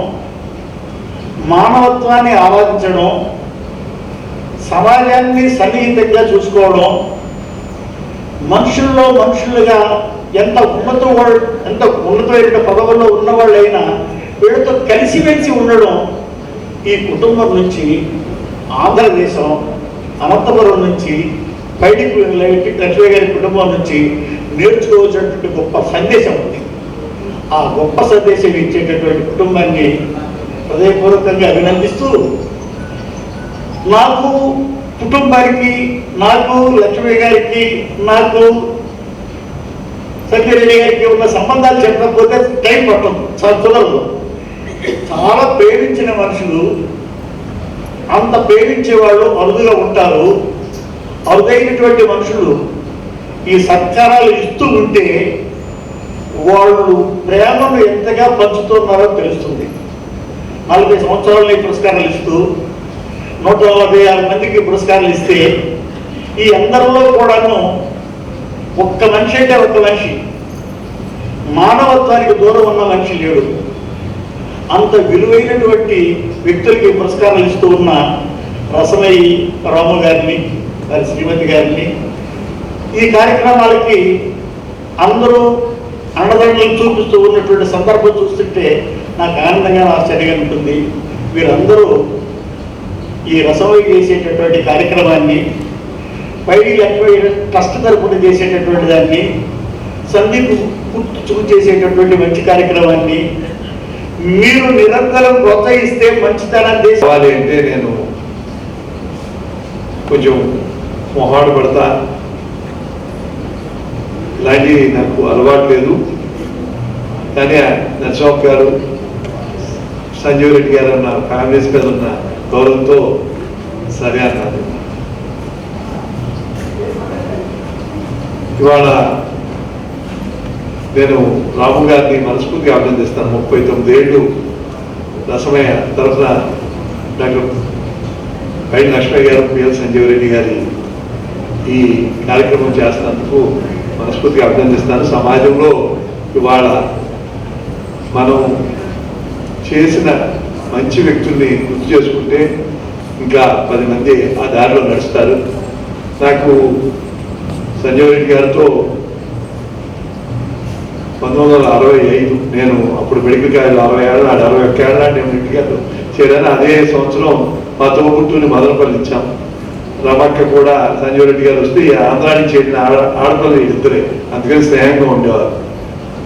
మానవత్వాన్ని ఆరాధించడం, సమాజాన్ని సన్నిహితంగా చూసుకోవడం, మనుషుల్లో మనుషులుగా ఎంత ఉన్నతమైన పదవుల్లో ఉన్నవాళ్ళైనా వీళ్ళతో కలిసిమెలిసి ఉండడం ఈ కుటుంబం నుంచి, ఆంధ్రదేశం అనంతపురం నుంచి, బయటికి లక్ష్మీ గారి కుటుంబం నుంచి నేర్చుకోవాల్సినటువంటి గొప్ప సందేశం ఉంది. ఆ గొప్ప సందేశం ఇచ్చేటటువంటి కుటుంబాన్ని హృదయపూర్వకంగా అభినందిస్తూ, నాకు కుటుంబానికి, నాకు లక్ష్మీ గారికి, నాకు సంజయ్ రెడ్డి గారికి ఉన్న సంబంధాలు చెప్పకపోతే టైం పట్టదు, చాలా కుదరదు. చాలా ప్రేమించిన మనుషులు, అంత ప్రేమించే వాళ్ళు అరుదుగా ఉంటారు. అరుదైనటువంటి మనుషులు ఈ సత్కారాలు ఇస్తూ ఉంటే వాళ్ళు ప్రేమను ఎంతగా పంచుతున్నారో తెలుస్తుంది. 40 సంవత్సరాలని పురస్కారాలు ఇస్తూ 146 మందికి పురస్కారాలు ఇస్తే ఈ అందరిలో కూడాను ఒక్క మనిషి అంటే ఒక్క మనిషి మానవత్వానికి దూరం ఉన్న మనిషి లేడు. అంత విలువైనటువంటి వ్యక్తులకి పురస్కారాలు ఇస్తూ ఉన్న రసమయ్యి రాము గారిని, వారి శ్రీమతి గారిని, ఈ కార్యక్రమాలకి అందరూ అండదండలు చూపిస్తూ ఉన్నటువంటి సందర్భం చూస్తుంటే నాకు ఆనందంగా ఆశ్చర్యంగా ఉంటుంది. వీరందరూ ఈ రసమయ్యి చేసేటటువంటి కార్యక్రమాన్ని, పైడి లక్ష్మీ ట్రస్ట్ తరపున చేసేటటువంటి దాన్ని, సందీప్ గుర్తు చేసేటటువంటి మంచి కార్యక్రమాన్ని మీరు నిరంతరం ప్రోత్సహిస్తే మంచితనాన్ని దేశాలి అంటే నేను కొంచెం మొహాడు పడతా, ఇలాంటివి నాకు అలవాటు లేదు. కానీ నరసింహ గారు, సంజీవ్ రెడ్డి గారు అన్న కాంగ్రెస్ మీద ఉన్న గౌరవంతో సరే అన్నారు. ఇవాళ నేను రాము గారిని మనస్ఫూర్తిగా అభినందిస్తాను. 39 ఏళ్ళు రసమయ్య తరఫున డాక్టర్ పైడి లక్ష్మయ్య గారు, పిఎల్ సంజీవ్ రెడ్డి గారి ఈ కార్యక్రమం చేస్తున్నందుకు మనస్ఫూర్తిగా అభినందిస్తాను. సమాజంలో ఇవాళ మనం చేసిన మంచి వ్యక్తుల్ని గుర్తు చేసుకుంటే ఇంకా 10 మంది ఆ దారిలో నడుస్తారు. నాకు సంజీవ్ రెడ్డి గారితో 1965 నేను అప్పుడు మెడికల్ కాలేజ్ 60 ఏళ్ళ 61 ఏళ్ళ నేను మెడికల్ కాలేజ్ చేరాను. అదే సంవత్సరం మా తోబుట్టుని మదనపల్లి ఇచ్చాం. రమక్క కూడా సంజీవ్ రెడ్డి గారు వస్తే ఆంధ్ర నుంచి వెళ్ళిన ఆడపల్లి ఇద్దరే, అందుకని స్నేహంగా ఉండేవారు.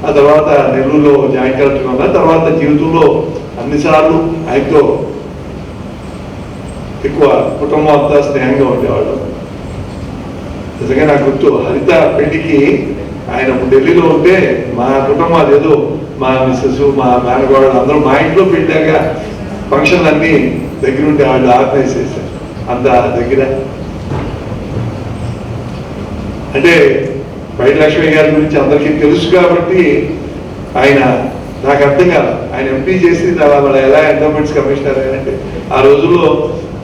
ఆ తర్వాత నెల్లూరులో జాయింట్ కలెక్టర్గా ఉన్నారు. తర్వాత జీవితంలో అన్నిసార్లు ఆయనతో ఎక్కువ కుటుంబం అంతా స్నేహంగా ఉండేవాళ్ళు. నిజంగా నాకు గుర్తు, హరిత పెళ్లికి ఆయన ఢిల్లీలో ఉంటే మా కుటుంబం అదేదో మా మిస్సెస్, మా మేనగోడలు అందరూ మా ఇంట్లో పెట్టాక ఫంక్షన్లు అన్నీ దగ్గరుండి వాళ్ళు ఆర్గనైజ్ చేశారు. అంత దగ్గర అంటే పైడి లక్ష్మయ్య గారి గురించి అందరికీ తెలుసు కాబట్టి ఆయన నాకు అర్థం కాదు. ఆయన ఎంపీ చేసి వాళ్ళు ఎలా ఎండోమెంట్స్ కమిషనర్ అంటే ఆ రోజుల్లో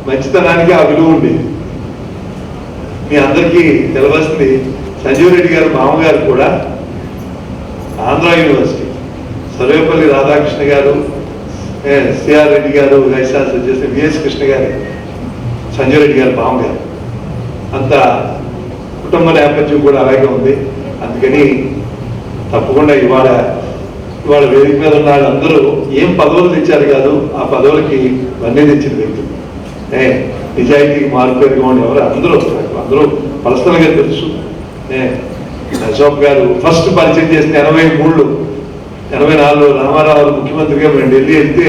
మంచితనానికి ఆ విలువ ఉండేది. మీ అందరికీ తెలవలసింది, సంజీవ్ రెడ్డి గారు మామగారు కూడా ఆంధ్ర యూనివర్సిటీ, సర్వేపల్లి రాధాకృష్ణ గారు, సిఆర్ రెడ్డి గారు వైస్ ఛాన్సలర్ చేసిన విఎస్ కృష్ణ గారి సంజీవ్ రెడ్డి గారు మామగారు. అంత కుటుంబ నేపథ్యం కూడా అలాగే ఉంది. అందుకని తప్పకుండా ఇవాళ వేదిక మీద ఉన్న వాళ్ళందరూ ఏం పదవులు తెచ్చారు కాదు, ఆ పదవులకి వన్నీ తెచ్చిన వ్యక్తులు. నిజాయితీకి మార్పుగా ఉండే ఎవరు అందరూ పర్సనల్గా తెలుసు. అశోక్ గారు ఫస్ట్ పరిచయం చేసిన 83లో 84లో రామారావు ముఖ్యమంత్రిగా మేము ఢిల్లీ వెళ్తే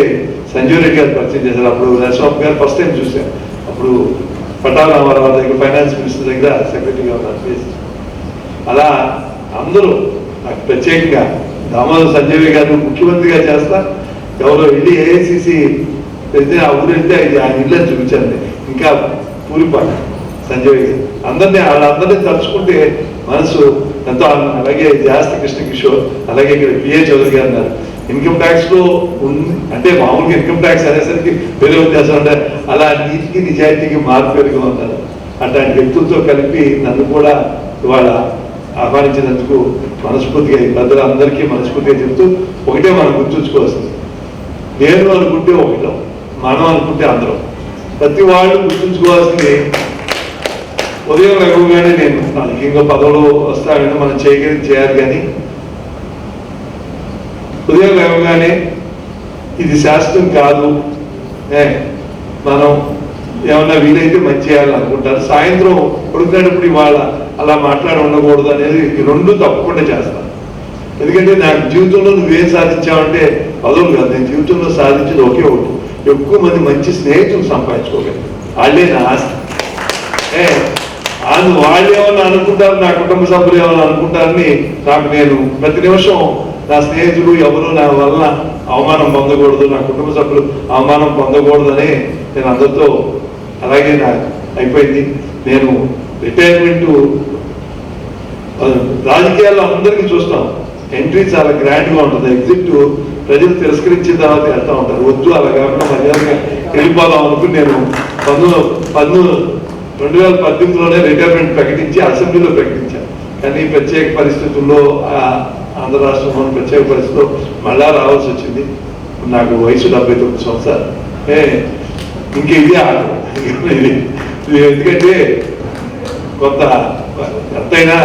సంజీవ్ రెడ్డి గారు పరిచయం చేశారు. అప్పుడు అశోక్ గారు ఫస్ట్ టైం చూశారు. అప్పుడు పటాల రామారావు దగ్గర ఫైనాన్స్ మినిస్టర్ దగ్గర సెక్రటరీగా ఉన్నారు. అలా అందరూ నాకు ప్రత్యేకంగా దామోదర్ సంజయ్ గారు ముఖ్యమంత్రిగా చేస్తా ఎవరో వెళ్ళి ఏఐసిసి వెళ్తే ఆ ఊరు వెళ్తే ఆయన ఇల్లని చూపించాను. ఇంకా పూరిపాటు సంజయ్ గారు వాళ్ళందరినీ తలుచుకుంటే మనసు ఎంతో. అలాగే జాస్తి కృష్ణ కిషోర్, అలాగే ఇక్కడ పిఏ చౌదరి గారు ఉన్నారు. ఇన్కమ్ ట్యాక్స్ లో అంటే మామూలుగా ఇన్కమ్ ట్యాక్స్ అనేసరికి వేరే ఉద్దేశం అంటే అలా నీతికి నిజాయితీకి మార్పుగా ఉన్నారు. అట్లాంటి వ్యక్తులతో కలిపి నన్ను కూడా ఇవాళ ఆహ్వానించినందుకు మనస్ఫూర్తిగా పెద్దలందరికీ మనస్ఫూర్తిగా చెప్తూ ఒకటే మనం గుర్తుంచుకోవాల్సింది, నేను అనుకుంటే ఒకటం, మనం అనుకుంటే అందరం. ప్రతి వాళ్ళు గుర్తుంచుకోవాల్సింది ఉదయం లేవగానే నేను మనకి ఇంకో పదవులు వస్తాయని మనం చేయాలి. కానీ ఉదయం లేవగానే ఇది శాశ్వతం కాదు, మనం ఏమన్నా వీలైతే మంచి చేయాలని అనుకుంటారు. సాయంత్రం పడుకునేటప్పుడు ఇవాళ అలా మాట్లాడి ఉండకూడదు అనేది ఈ రెండు తప్పకుండా చేస్తాను. ఎందుకంటే నాకు జీవితంలో నువ్వేం సాధించావంటే పదవులు కాదు, నేను జీవితంలో సాధించేది ఒకే ఒకటి, ఎక్కువ మంది మంచి స్నేహితులు సంపాదించుకోగలను. వాళ్ళే నా ఆస్తి. వాళ్ళు ఏమన్నా అనుకుంటారు, నా కుటుంబ సభ్యులు ఏమన్నా అనుకుంటారని నాకు నేను ప్రతి నిమిషం నా స్నేహితులు ఎవరు నా వల్ల అవమానం పొందకూడదు, నా కుటుంబ సభ్యులు అవమానం పొందకూడదని నేను అందరితో అలాగే నాకు అయిపోయింది. నేను రిటైర్మెంట్ రాజకీయాల్లో అందరికీ చూస్తాం, ఎంట్రీ చాలా గ్రాండ్గా ఉంటుంది, ఎగ్జిట్ ప్రజలు తిరస్కరించిన తర్వాత వెళ్తూ ఉంటారు. వద్దు అలా కాకుండా మర్యాదగా వెళ్ళిపోదాం అనుకుని నేను 2018లోనే రిటైర్మెంట్ ప్రకటించి అసెంబ్లీలో ప్రకటించాను. కానీ ప్రత్యేక పరిస్థితుల్లో ఆంధ్ర రాష్ట్రంలో ప్రత్యేక పరిస్థితుల్లో మళ్ళా రావాల్సి వచ్చింది. నాకు వయసు 79 సంవత్సరాలు. ఇంక ఇది ఆటం ఇది ఎందుకంటే కొంత ఎంతైనా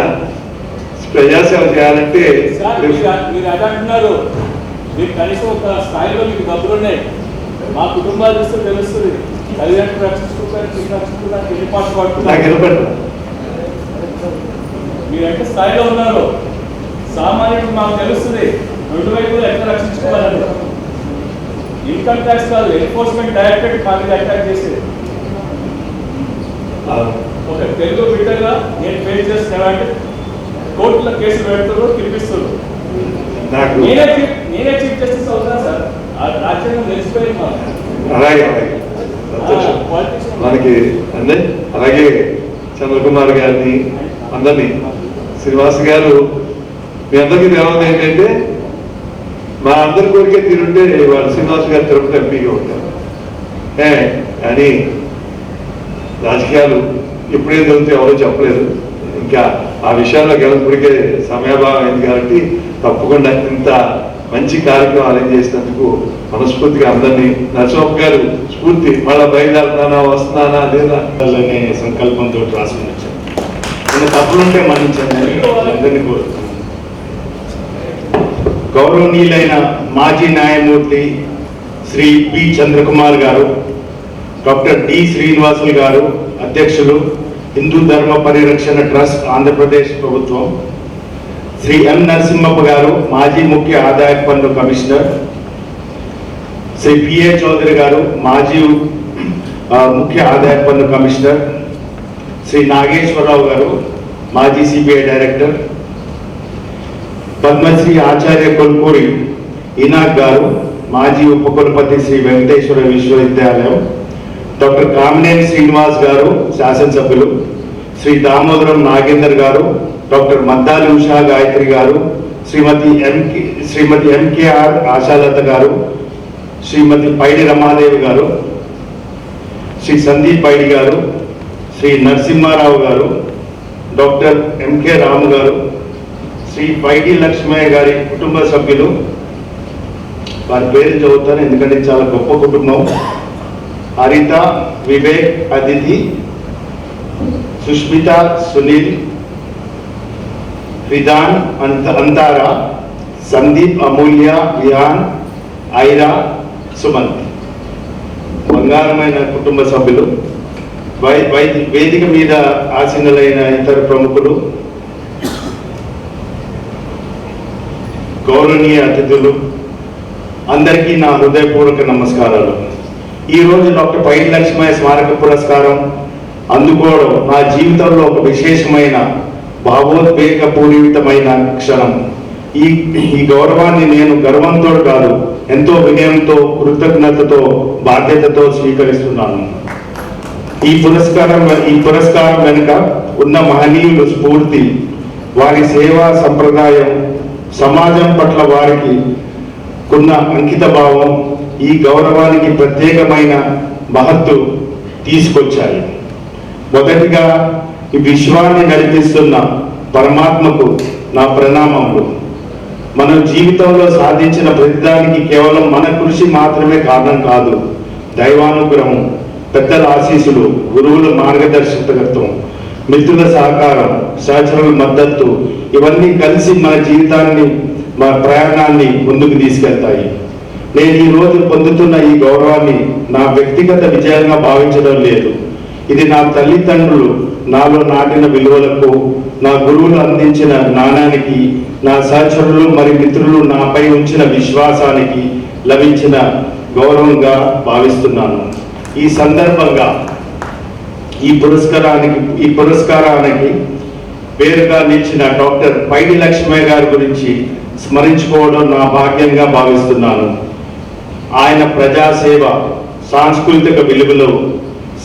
ప్రజాసేవ చేయాలంటే మీరు అలా అంటున్నారు. మీరు కనీసం ఒక స్థాయిలో మీకు డబ్బులు ఉన్నాయి. మా కుటుంబాలు చూస్తే తెలుస్తుంది. తల్లిదండ్రులు రక్షించుకోవడానికి ఎన్ని పాటు పడుతున్నారు. నాకు వినపడ్డా మీరంటే స్థాయిలో ఉన్నారు. సామాన్యుడు మాకు తెలుస్తుంది 2 వైపులు ఎట్లా రక్షించుకోవాలని. ఇన్కమ్ ట్యాక్స్ కాదు, ఎన్ఫోర్స్మెంట్ డైరెక్టరేట్ మా మీద అటాక్ చేసేది. ఒక తెలుగు బిడ్డగా నేను ఫేస్ చేస్తున్నానంటే కోర్టులో కేసులు పెడుతున్నారు, పిలిపిస్తున్నారు. నేనే చీఫ్ జస్టిస్ అవుతున్నా సార్. ఆ రాజ్యాంగం తెలిసిపోయింది మాకు. అలాగే మనకి అంటే అలాగే చంద్రకుమార్ గారిని అందరినీ శ్రీనివాస్ గారు మీ అందరికీ తెలవదు ఏంటంటే మా అందరి కోరికే తీరుంటే వాళ్ళు శ్రీనివాస్ గారు తిరుపతి ఎంపీగా ఉంటారు. కానీ రాజకీయాలు ఎప్పుడేం జరుగుతాయి ఎవరో చెప్పలేదు. ఇంకా ఆ విషయాల్లో ఇప్పటికే సమయాభావం అయింది కాబట్టి తప్పకుండా ఇంత మంచి కార్యక్రమం అరేంజ్ చేసినందుకు మనస్ఫూర్తిగా అందరినీ నరసింహ గారు స్ఫూర్తి మళ్ళీ బయలుదేరుతానా వస్తున్నానా లేదా అనే సంకల్పంతో రాసుకుని వచ్చాను. కొన్ని తప్పులుంటే మన్నించండి అందరినీ కోరుతున్నాను. గౌరవనీయులైన మాజీ న్యాయమూర్తి శ్రీ పి చంద్రకుమార్ గారు, డాక్టర్ డి శ్రీనివాసులు గారు అధ్యక్షులు, హిందూ ధర్మ పరిరక్షణ ట్రస్ట్ ఆంధ్రప్రదేశ్ ప్రభుత్వం, శ్రీ ఎం నరసింహప్ప గారు మాజీ ముఖ్య ఆదాయ పన్ను కమిషనర్, శ్రీ పిఏ చౌదరి గారు మాజీ ముఖ్య ఆదాయ పన్ను కమిషనర్, శ్రీ నాగేశ్వరరావు గారు మాజీ సిబిఐ డైరెక్టర్, పద్మశ్రీ ఆచార్య కొల్పూరి ఇనాక్ గారు మాజీ ఉపకులపతి శ్రీ వెంకటేశ్వర విశ్వవిద్యాలయం, డాక్టర్ కామినేని శ్రీనివాస్ గారు శాసనసభ్యులు, శ్రీ దామోదరం నాగేందర్ గారు, డాక్టర్ మద్దాలి ఉషా గాయత్రి గారు, శ్రీమతి ఎంకేఆర్ ఆశాలత గారు, శ్రీమతి పైడి రమాదేవి గారు, శ్రీ సందీప్ పైడి గారు, శ్రీ నరసింహారావు గారు, డాక్టర్ ఎంకే రాము గారు, శ్రీ పైడి లక్ష్మయ్య గారి కుటుంబ సభ్యులు, వారి పేరు చదువుతాను ఎందుకంటే చాలా గొప్ప కుటుంబం, హరిత, వివేక్, అదితి, సుష్మిత, సునీల్, విధాన్, అంతారా, సందీప్, అమూల్య, విహాన్, ఐరా, సుమంత్. బంగారమైన కుటుంబ సభ్యులు, వేదిక మీద ఆసీనులైన ఇతర ప్రముఖులు, గౌరవనీయ అతిథులు, అందరికీ నా హృదయపూర్వక నమస్కారాలు. ఈరోజు డాక్టర్ పైడి లక్ష్మయ్య స్మారక పురస్కారం అందుకోవడం నా జీవితంలో ఒక విశేషమైన భావోద్వేగపూరితమైన క్షణం. ఈ గౌరవాన్ని నేను గర్వంతో కాదు, ఎంతో వినయంతో, కృతజ్ఞతతో, బాధ్యతతో స్వీకరిస్తున్నాను. ఈ పురస్కారం వెనుక ఉన్న మహనీయుల స్ఫూర్తి, వారి సేవా సంప్రదాయం, సమాజం పట్ల వారికి ఉన్న అంకిత భావం ఈ గౌరవానికి ప్రత్యేకమైన మహత్తు తీసుకొచ్చాయి. మొదటిగా ఈ విశ్వాన్ని నడిపిస్తున్న పరమాత్మకు నా ప్రణామములు. మన జీవితంలో సాధించిన ప్రతిదానికి కేవలం మన కృషి మాత్రమే కారణం కాదు. దైవానుగ్రహం, పెద్దల ఆశీస్సులు, గురువుల మార్గదర్శకత్వం, మిత్రుల సహకారం, సహచరుల మద్దతు, ఇవన్నీ కలిసి మన జీవితాన్ని, మన ప్రయాణాన్ని ముందుకు తీసుకెళ్తాయి. నేను ఈ రోజు పొందుతున్న ఈ గౌరవాన్ని నా వ్యక్తిగత విజయంగా భావించడం లేదు. ఇది నా తల్లిదండ్రులు నాలో నాటిన విలువలకు, నా గురువులు అందించిన జ్ఞానానికి, నా సహచరులు మరి మిత్రులు నాపై ఉంచిన విశ్వాసానికి లభించిన గౌరవంగా భావిస్తున్నాను. ఈ సందర్భంగా ఈ పురస్కారానికి పేరుగా నిలిచిన డాక్టర్ పైడి లక్ష్మయ్య గారి గురించి స్మరించుకోవడం నా భాగ్యంగా భావిస్తున్నాను. ఆయన ప్రజాసేవ, సాంస్కృతిక విలువలు,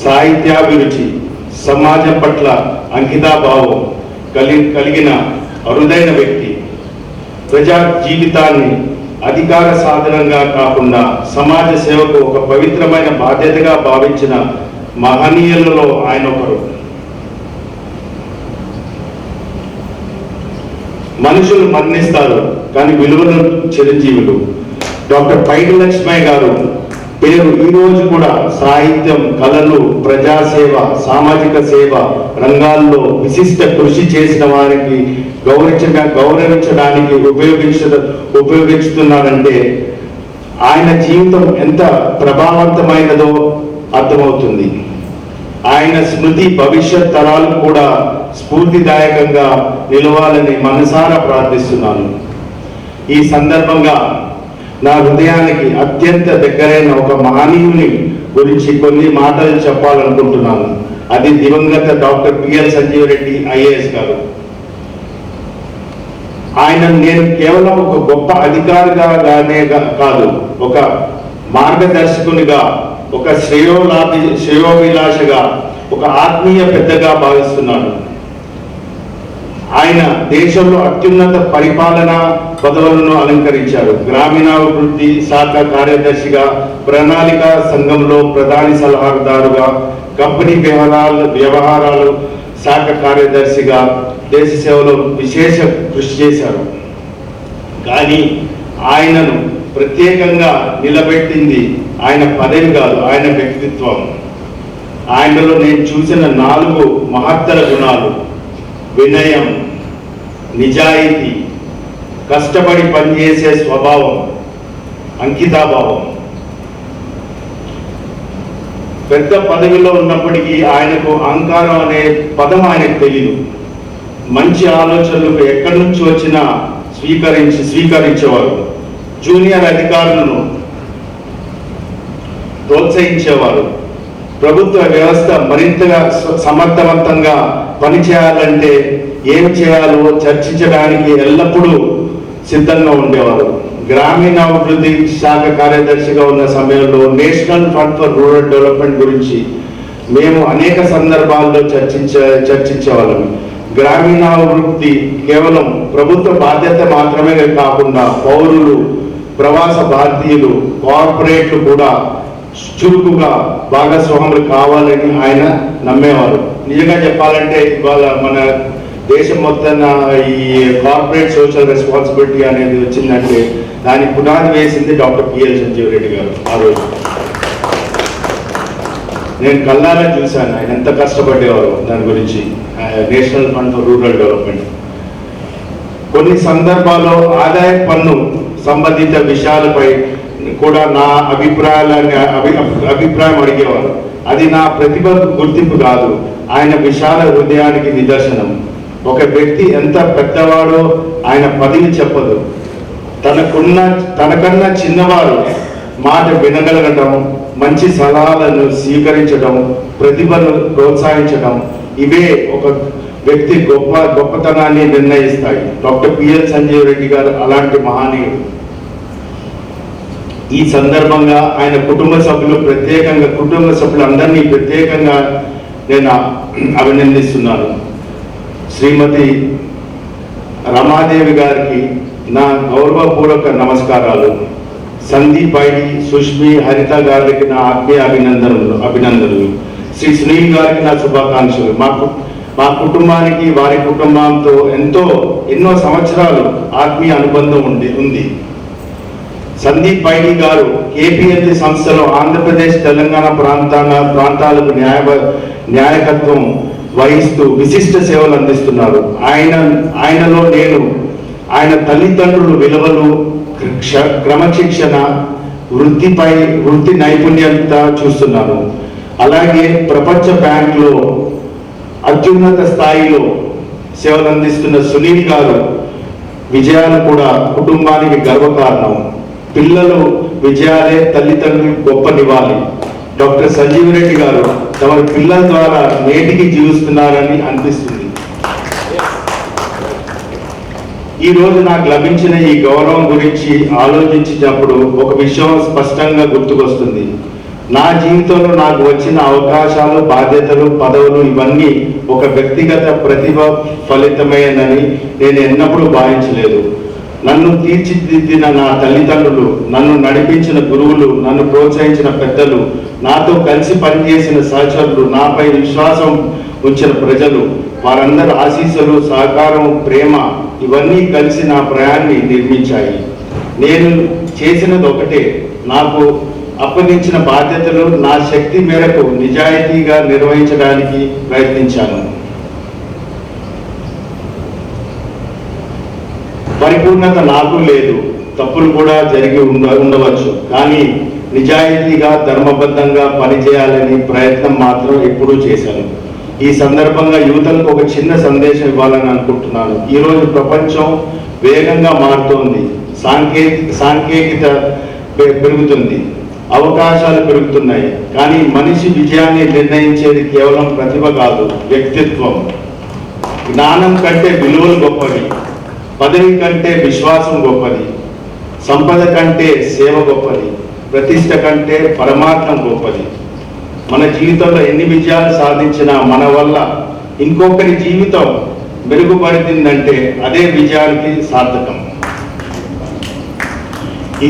సాహిత్యాభిరుచి, సమాజం పట్ల అంకితాభావం కలిగిన అరుదైన వ్యక్తి. ప్రజా జీవితాన్ని అధికార సాధనంగా కాకుండా సమాజ సేవకు ఒక పవిత్రమైన బాధ్యతగా భావించిన మహనీయులలో ఆయన ఒకరు. మనుషులు మరణిస్తారు కానీ విలువలు చిరంజీవులు. డాక్టర్ పైడి లక్ష్మయ్య గారు పేరు ఈ రోజు కూడా సాహిత్యం, కళలు, ప్రజాసేవ, సామాజిక సేవ రంగాల్లో విశిష్ట కృషి చేసిన వారికి గౌరవించడానికి ఉపయోగిస్తున్నారంటే ఆయన జీవితం ఎంత ప్రభావవంతమైనదో అర్థమవుతుంది. ఆయన స్మృతి భవిష్యత్ తరాలకు కూడా స్ఫూర్తిదాయకంగా నిలవాలని మనసారా ప్రార్థిస్తున్నాను. ఈ సందర్భంగా నా హృదయానికి అత్యంత దగ్గరైన ఒక మహనీయుని గురించి కొన్ని మాటలు చెప్పాలనుకుంటున్నాను. అది దివంగత doctor PL Sanjeev Reddy IAS గారు. ఆయన నేను కేవలం ఒక గొప్ప అధికారిగానే కాదు, ఒక మార్గదర్శకునిగా, ఒక శ్రేయోభిలాషగా, ఒక ఆత్మీయ పెద్దగా భావిస్తున్నాను. ఆయన దేశంలో అత్యున్నత పరిపాలనా పదవులను అలంకరించారు. గ్రామీణాభివృద్ధి శాఖ కార్యదర్శిగా, ప్రణాళిక సంఘంలో ప్రధాని సలహాదారుగా, కంపెనీ వ్యవహారాలు శాఖ కార్యదర్శిగా దేశ సేవలో విశేష కృషి చేశారు. కానీ ఆయనను ప్రత్యేకంగా నిలబెట్టింది ఆయన పదవి కాదు, ఆయన వ్యక్తిత్వం. ఆయనలో నేను చూసిన 4 మహత్తర గుణాలు: వినయం, నిజాయితీ, కష్టపడి పనిచేసే స్వభావం, అంకితాభావం. పెద్ద పదవిలో ఉన్నప్పటికీ ఆయనకు అహంకారం అనే పదం ఆయనకు తెలియదు. మంచి ఆలోచనలకు ఎక్కడి నుంచి వచ్చినా స్వీకరించేవారు. జూనియర్ అధికారులను ప్రోత్సహించేవారు. ప్రభుత్వ వ్యవస్థ మరింతగా సమర్థవంతంగా పనిచేయాలంటే ఏం చేయాలో చర్చించడానికి ఎల్లప్పుడూ సిద్ధంగా ఉండేవారు. గ్రామీణాభివృద్ధి శాఖ కార్యదర్శిగా ఉన్న సమయంలో national fund for rural development గురించి మేము అనేక సందర్భాల్లో చర్చించేవాళ్ళం. గ్రామీణాభివృద్ధి కేవలం ప్రభుత్వ బాధ్యత మాత్రమే కాకుండా పౌరులు, ప్రవాస భారతీయులు, కార్పొరేట్లు కూడా చురుకుగా భాగస్వాములు కావాలని ఆయన నమ్మేవారు. నిజంగా చెప్పాలంటే ఇవాళ మన దేశం మొత్తం ఈ కార్పొరేట్ సోషల్ రెస్పాన్సిబిలిటీ అనేది వచ్చిందంటే దాని పునాది వేసింది డాక్టర్ పిఎల్ సంజీవ్ రెడ్డి గారు. ఆ రోజు నేను కళ్ళారా చూశాను ఆయన ఎంత కష్టపడేవారు దాని గురించి. National fund for rural development కొన్ని సందర్భాల్లో ఆదాయ పన్ను సంబంధిత విషయాలపై కూడా నా అభిప్రాయం అడిగేవారు. అది నా ప్రతిభ గుర్తింపు కాదు, ఆయన విశాల హృదయానికి నిదర్శనం. ఒక వ్యక్తి ఎంత పెద్దవాడో ఆయన పదవి చెప్పదు. తనకన్నా చిన్నవారు మాట వినగలగటం, మంచి సలహాలను స్వీకరించడం, ప్రతిభను ప్రోత్సహించడం, ఇవే ఒక వ్యక్తి గొప్పతనాన్ని నిర్ణయిస్తాయి. డాక్టర్ పిఎల్ సంజీవ్ రెడ్డి గారు అలాంటి మహనీయుడు. ఈ సందర్భంగా ఆయన కుటుంబ సభ్యులందరినీ ప్రత్యేకంగా నేను అభినందిస్తున్నాను. శ్రీమతి రమాదేవి గారికి నా గౌరవపూర్వక నమస్కారాలు. సందీప్ పైడి, సుష్మి, హరిత గారికి నా ఆత్మీయ అభినందనలు. శ్రీ సునీల్ గారికి నా శుభాకాంక్షలు. మా కుటుంబానికి వారి కుటుంబంతో ఎన్నో సంవత్సరాలు ఆత్మీయ అనుబంధం ఉంది. సందీప్ పైడి గారు కేపీఎల్టీ సంస్థలో ఆంధ్రప్రదేశ్, తెలంగాణ ప్రాంతాలకు న్యాయకత్వం వహిస్తూ విశిష్ట సేవలు అందిస్తున్నారు. ఆయనలో నేను ఆయన తల్లిదండ్రులు విలువలు, క్రమశిక్షణ, వృత్తి నైపుణ్యత చూస్తున్నాను. అలాగే ప్రపంచ బ్యాంకులో అత్యున్నత స్థాయిలో సేవలు అందిస్తున్న సునీల్ గారు విజయాలు కూడా కుటుంబానికి గర్వకారణం. పిల్లలు విజయాలే తల్లిదండ్రులు గొప్ప నివాళి. డాక్టర్ సంజీవ్ రెడ్డి గారు తమ పిల్లల ద్వారా నేటికి జీవిస్తున్నారని అనిపిస్తుంది. ఈ రోజు నాకు లభించిన ఈ గౌరవం గురించి ఆలోచించినప్పుడు ఒక విషయం స్పష్టంగా గుర్తుకొస్తుంది. నా జీవితంలో నాకు వచ్చిన అవకాశాలు, బాధ్యతలు, పదవులు ఇవన్నీ ఒక వ్యక్తిగత ప్రతిభ ఫలితమేనని నేను ఎన్నడూ భావించలేదు. నన్ను తీర్చిదిద్దిన నా తల్లిదండ్రులు, నన్ను నడిపించిన గురువులు, నన్ను ప్రోత్సహించిన పెద్దలు, నాతో కలిసి పనిచేసిన సహచరులు, నాపై విశ్వాసం ఉంచిన ప్రజలు, వారందరి ఆశీస్సులు, సహకారం, ప్రేమ ఇవన్నీ కలిసి నా ప్రయాణాన్ని నిర్మించాయి. నేను చేసినది ఒకటే, నాకు అప్పగించిన బాధ్యతలు నా శక్తి మేరకు నిజాయితీగా నిర్వహించడానికి ప్రయత్నించాను. పరిపూర్ణత నాకు లేదు, తప్పులు కూడా జరిగి ఉండవచ్చు, కానీ నిజాయితీగా ధర్మబద్ధంగా పనిచేయాలని ప్రయత్నం మాత్రం ఎప్పుడూ చేశాను. ఈ సందర్భంగా యువతలకు ఒక చిన్న సందేశం ఇవ్వాలని అనుకుంటున్నాను. ఈరోజు ప్రపంచం వేగంగా మారుతోంది, సాంకేతికత పెరుగుతుంది, అవకాశాలు పెరుగుతున్నాయి. కానీ మనిషి విజయాన్ని నిర్ణయించేది కేవలం ప్రతిభ కాదు, వ్యక్తిత్వం. జ్ఞానం కంటే విలువలు గొప్పవి, పదవి కంటే విశ్వాసం గొప్పది, సంపద కంటే సేవ గొప్పది, ప్రతిష్ట కంటే పరమాత్మ గొప్పది. మన జీవితంలో ఎన్ని విజయాలు సాధించినా మన వల్ల ఇంకొకరి జీవితం మెరుగుపడిందంటే అదే విజయానికి సార్థకం. ఈ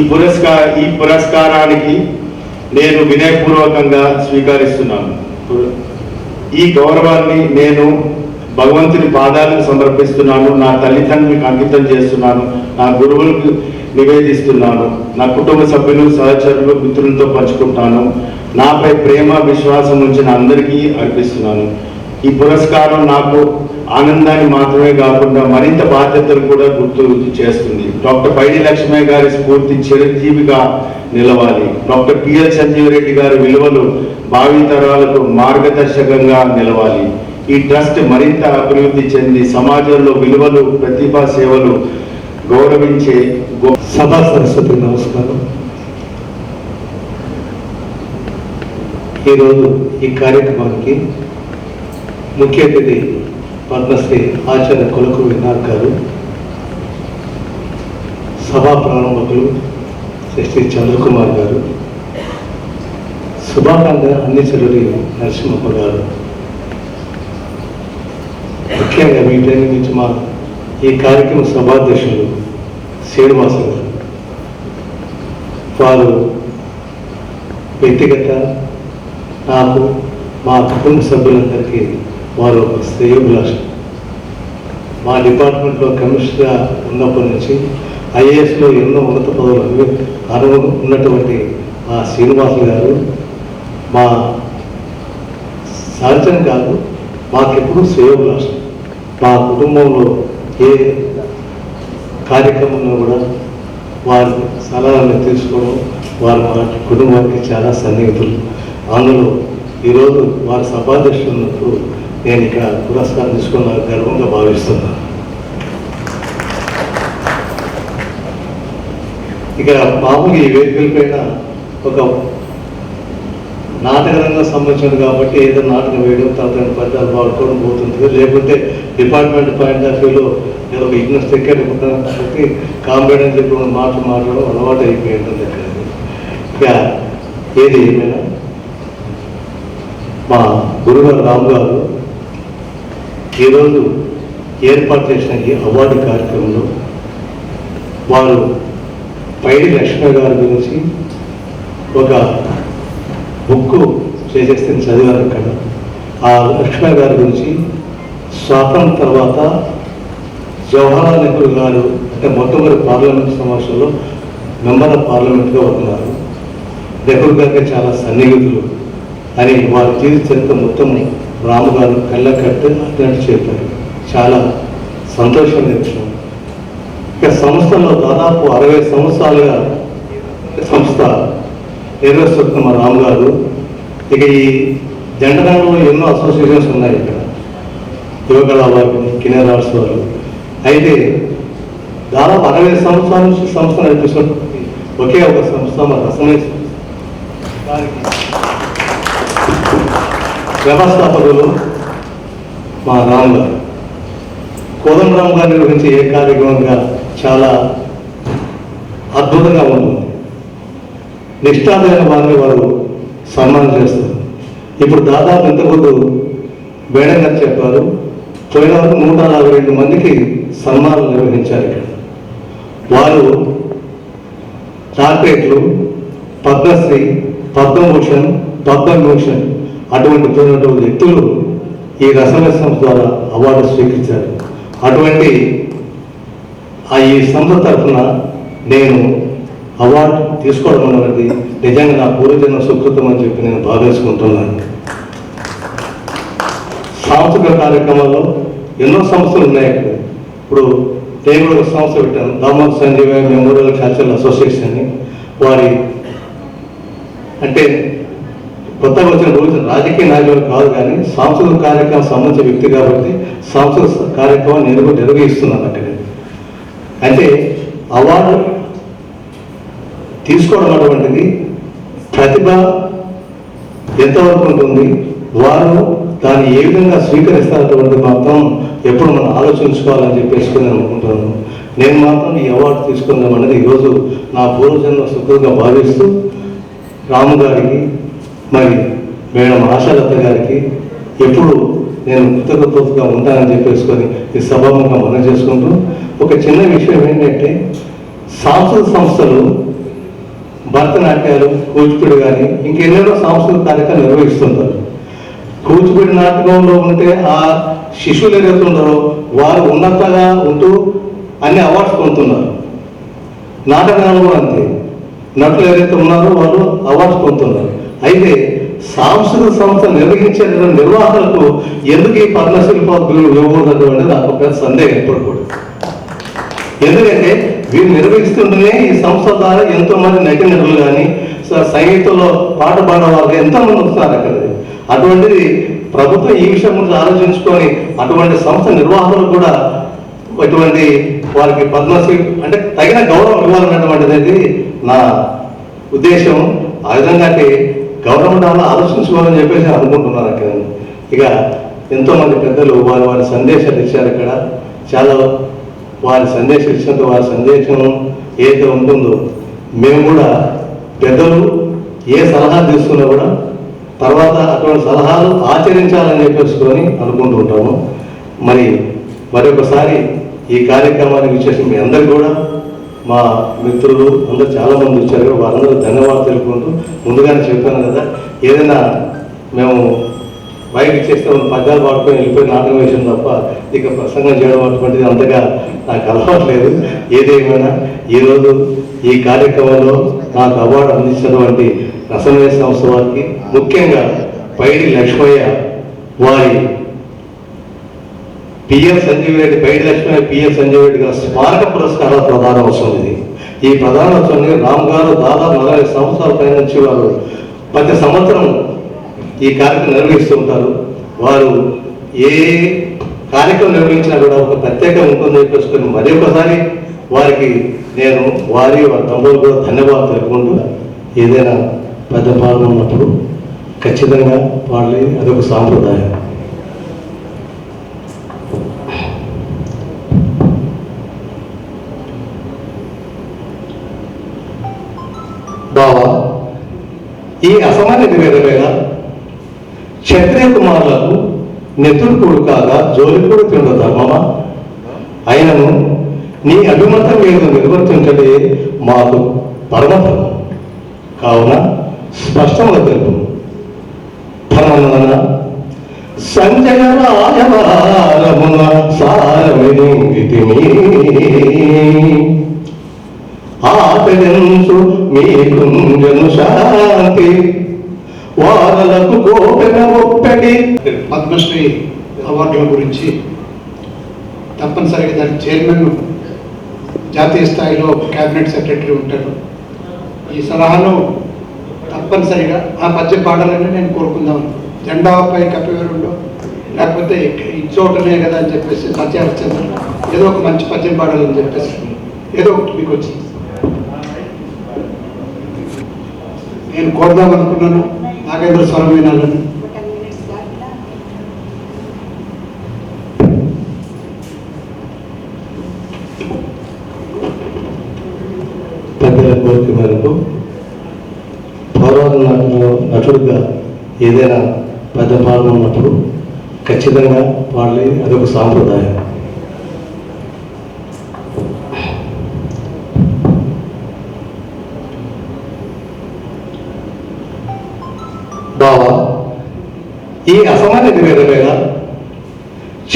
పురస్కారానికి నేను వినయపూర్వకంగా స్వీకరిస్తున్నాను. ఈ గౌరవాన్ని నేను భగవంతుని పాదాలకు సమర్పిస్తున్నాను, నా తల్లిదండ్రులకు అంకితం చేస్తున్నాను, నా గురువులకు నివేదిస్తున్నాను, నా కుటుంబ సభ్యులు, సహచరులు, మిత్రులతో పంచుకుంటాను, నాపై ప్రేమ విశ్వాసం ఉంచిన అందరికీ అర్పిస్తున్నాను. ఈ పురస్కారం నాకు ఆనందాన్ని మాత్రమే కాకుండా మరింత బాధ్యతలు కూడా గుర్తు చేస్తుంది. డాక్టర్ పైడి లక్ష్మయ్య గారి స్ఫూర్తి చిరంజీవిగా నిలవాలి. డాక్టర్ పిఎల్ సంజీవరెడ్డి గారి విలువలు భావితరాలకు మార్గదర్శకంగా నిలవాలి. ఈ ట్రస్ట్ మరింత అభివృద్ధి చెంది సమాజంలో విలువలు, ప్రతిభా సేవలు గౌరవించే సభా సరస్వతి నమస్కారం. ఈరోజు ఈ కార్యక్రమానికి ముఖ్య అతిథి పద్మశ్రీ ఆచార్య కొలకు వినాయక్ గారు, సభా ప్రారంభకులు శ్రీ చంద్రకుమార్ గారు, శుభాకాంక్ష అందించడి నరసింహప్ప గారు, ముఖ్యంగా వీటన్ని నుంచి మా ఈ కార్యక్రమ సభాధ్యక్షులు శ్రీనివాస గారు, వారు వ్యక్తిగత నాకు మా కుటుంబ సభ్యులందరికీ వారు ఒక శ్రేయోభిలాష. మా డిపార్ట్మెంట్లో కమిషనర్గా ఉన్నప్పటి నుంచి ఐఏఎస్లో ఎన్నో ఉన్నత పదవులు అనుభవం ఉన్నటువంటి మా శ్రీనివాసులు గారు మా సహజం కాదు, మాకెప్పుడు శ్రేయోభిలాష. మా కుటుంబంలో ఏ కార్యక్రమంలో కూడా వారి సలహాలను తీసుకోవడం, వారు మా కుటుంబానికి చాలా సన్నిహితులు. అందులో ఈరోజు వారి సభాధ్యక్షులు ఉన్నప్పుడు నేను ఇక్కడ పురస్కారం తీసుకున్న గర్వంగా భావిస్తున్నాను. ఇక మామూలుగా ఈ వేదికల పైన ఒక నాటకరంగా సంబంధించింది కాబట్టి ఏదో నాటకం వేయడం, తర్వాత పద్యాలు పాడుకోవడం పోతుంది. లేకుంటే డిపార్ట్మెంట్ పాయింట్ ఆఫ్ వ్యూలో ఏదో ఒక ఇగ్నస్ సెక్రటరీ కాబట్టి కాంబైడ్ అని చెప్పి మాట్లాడడం అలవాటు అయిపోయింది దగ్గర. ఇక ఏది ఏమైనా మా గురుగారు రాము గారు ఈరోజు ఏర్పాటు చేసిన ఈ అవార్డు కార్యక్రమంలో వారు పైడి లక్ష్మీ గారి గురించి ఒక బుక్ చేసేస్తే చదివారు కదా. ఆ లక్ష్మీ గారి గురించి స్వాతంత్రం తర్వాత జవహర్లాల్ నెహ్రూ గారు అంటే మొట్టమొదటి పార్లమెంట్ సమావేశంలో మెంబర్ ఆఫ్ పార్లమెంట్గా ఉన్నారు. నెహ్రూ గారికి చాలా సన్నిహితులు అని వారి జీవిత చరిత్ర మొత్తం రాము గారు కళ్ళకట్టు అన్నట్టు చెప్పారు. చాలా సంతోషమైన విషయం. ఇక సంస్థలో దాదాపు 60 సంవత్సరాలుగా సంస్థ నిర్వహిస్తున్న మా రాము గారు. ఇక ఈ జంటరంగంలో ఎన్నో అసోసియేషన్స్ ఉన్నాయి. ఇక్కడ యువకళా వారిని కిన్నెర ఆర్ట్స్ వారు. అయితే దాదాపు 60 సంవత్సరాల నుంచి సంస్థ నడిపిస్తున్న ఒకే ఒక సంస్థ మా రసమయ దానికి వ్యవస్థాపకులు మా రాము గారు. కోదండరామ్ గారి గురించి ఏ కార్యక్రమంగా చాలా అద్భుతంగా ఉంటుంది. నిష్ఠాదైన వారిని వారు సన్మానం చేస్తారు. ఇప్పుడు దాదాపు ఇంతకుముందు మేడం గారు చెప్పారు, పోయిన వరకు 142 మందికి సన్మానాలు నిర్వహించారు. ఇక్కడ వారు డాక్టరేట్లు, పద్మశ్రీ, పద్మభూషణ్, పద్మవిభూషణ్ అటువంటి వ్యక్తులు ఈ రసమయ సంస్థ ద్వారా అవార్డు స్వీకరించారు. అటువంటి ఈ సంస్థ తరఫున నేను అవార్డు తీసుకోవడం అనేది నిజంగా నా పూర్వజన్మ సుకృతం అని చెప్పి నేను భావించుకుంటున్నాను. సాంస్కృతిక కార్యక్రమాల్లో ఎన్నో సంస్థలు ఉన్నాయి అక్కడ. ఇప్పుడు నేను కూడా ఒక సంస్థ పెట్టాను, Damodar Sanjeeva memorial cultural association అని. వారి అంటే కొత్తగా వచ్చిన రోజు రాజకీయ నాయకులు కాదు, కానీ సాంస్కృతిక కార్యక్రమం సంబంధించిన వ్యక్తి కాబట్టి సాంస్కృతిక కార్యక్రమం నేను కూడా నిర్వహిస్తున్నాను అక్కడ. అంటే అవార్డు తీసుకోవడం అటువంటిది ప్రతిభ ఎంతవరకు ఉంటుంది, వారు దాన్ని ఏ విధంగా స్వీకరిస్తారటువంటి మాత్రం ఎప్పుడు మనం ఆలోచించుకోవాలని చెప్పేసి నేను అనుకుంటున్నాను. నేను మాత్రం ఈ అవార్డు తీసుకుందాం అనేది ఈరోజు నా పూర్వజన్మ సుఖంగా భావిస్తూ రాము గారికి, మరి మేడం ఆశాలత గారికి ఎప్పుడు నేను కృతజ్ఞతగా ఉంటానని చెప్పేసుకొని ఈ సభాముఖంగా మనం చేసుకుంటూ, ఒక చిన్న విషయం ఏంటంటే సాంస్కృతిక సంస్థలు భరతనాట్యాలు, కూచిపూడి కానీ ఇంకెన్నెన్నో సాంస్కృతిక కార్యక్రమాలు నిర్వహిస్తుంటారు. కూచిపూడి నాటకంలో ఉంటే ఆ శిశువులు ఏదైతే ఉన్నారో వారు ఉన్నతంగా ఉంటూ అన్ని అవార్డ్స్ పొందుతున్నారు. నాటకాలు కూడా అంతే, నటులు ఏదైతే ఉన్నారో వాళ్ళు అవార్డ్స్ పొందుతున్నారు. అయితే సాంస్కృతిక సంస్థ నిర్వహించే నిర్వాహకులకు ఎందుకు ఈ పద్మశిల్పాలు ఇవ్వకూడదు నాకు ఒక పెద్ద సందేహం ఎప్పుడు కూడా. ఎందుకంటే వీరు నిర్వహిస్తుంటేనే ఈ సంస్థ ద్వారా ఎంతో మంది నటులు కానీ సంగీతంలో పాట పాడే వాళ్ళు ఎంతోమంది వస్తున్నారు అక్కడ. అటువంటిది ప్రభుత్వం ఈ విషయం గురించి ఆలోచించుకొని అటువంటి సంస్థ నిర్వాహకులు కూడా అటువంటి వారికి పద్మశ్రీ అంటే తగిన గౌరవం ఇవ్వాలన్నటువంటిది నా ఉద్దేశం. ఆ విధంగా అంటే గవర్నమెంట్ అలా ఆలోచించుకోవాలని చెప్పేసి అనుకుంటున్నారు అక్కడ. ఇక ఎంతోమంది పెద్దలు వారి సందేశాలు ఇచ్చారు ఇక్కడ. చాలా వారి సందేశం ఇచ్చినంత వారి సందేశం ఏదైతే ఉంటుందో మేము కూడా పెద్దలు ఏ సలహా తీసుకున్నా కూడా తర్వాత అటువంటి సలహాలు ఆచరించాలని చెప్పేసుకొని అనుకుంటూ ఉంటాము. మరొకసారి ఈ కార్యక్రమానికి వచ్చేసి మీ అందరికీ కూడా మా మిత్రులు అందరూ చాలామంది వచ్చారు, వారందరూ ధన్యవాదాలు తెలుపుకుంటూ ముందుగానే చెప్పాను కదా, ఏదైనా మేము బయట ఇచ్చేస్తే పద్యాలు పాడుకొని వెళ్ళిపోయి నాటకం వేసాం తప్ప ఇక ప్రసంగం చేయడం అటువంటిది అంతగా నాకు అలవాట్లేదు. ఏదేమైనా ఈరోజు ఈ కార్యక్రమంలో నాకు అవార్డు అందించినటువంటి రసమయ సంస్థ వారికి, ముఖ్యంగా పైడి లక్ష్మయ్య వారి పిఎల్ సంజీవ్ రెడ్డి, పైడి లక్ష్మయ్య పిఎల్ సంజీవ్ రెడ్డి గారు స్మారక పురస్కారాల ప్రధానోత్సవం ఇది. ఈ ప్రధానోత్సవాన్ని రామ్ గారు దాదాపు 40 సంవత్సరాల పై నుంచి వారు ప్రతి సంవత్సరం ఈ కార్యక్రమం నిర్వహిస్తూ ఉంటారు. వారు ఏ కార్యక్రమం నిర్వహించినా కూడా ఒక ప్రత్యేకం ఉంటుందని చెప్పేసుకొని మరి ఒకసారి వారికి నేను వారి తమ్ముడు కూడా ధన్యవాదాలు తెలుపుకుంటూ, ఏదైనా పెద్ద పాలన ఉన్నప్పుడు ఖచ్చితంగా పాడలేదు, అదొక సాంప్రదాయం. బావా, ఈ అసమాన్య వేద క్షత్రియ కుమారులకు నెతుడుకుడు కాగా జోలికుడు తిండ ధర్మమా? అయినను నీ అభిమతం మీద నిర్వర్తించడే మాకు పరమధర్మం కావున స్పష్టంగా తెలుపు. ధర్మన సంజయ రాజవారమున సారమితిమి ఆచరించు మీ కుంజను శాంతి వారలకు గోపెన ఒప్పటి. పద్మశ్రీ అవార్డుల గురించి తప్పనిసరిగా దాని చైర్మన్ జాతీయ స్థాయిలో క్యాబినెట్ సెక్రటరీ ఉంటారు. ఈ సలహాను తప్పనిసరిగా ఆ పద్యం పాడాలని నేను కోరుకుందాం. జెండాపై కపివరుండో లేకపోతే ఇచ్చోటనే కదా అని చెప్పేసి సత్యహరిశ్చంద్ర ఏదో ఒక మంచి పద్యం పాడాలని చెప్పేసి ఏదో ఒకటి మీకు వచ్చింది. నేను కోరుదాం అనుకున్నాను నాగేంద్ర స్వరం వినాలని. పెద్దల కోరిక మేరకు పౌరాల నటుడుగా ఏదైనా పెద్ద పాల్గొన్నప్పుడు ఖచ్చితంగా పాడలేదు, అదొక సాంప్రదాయం.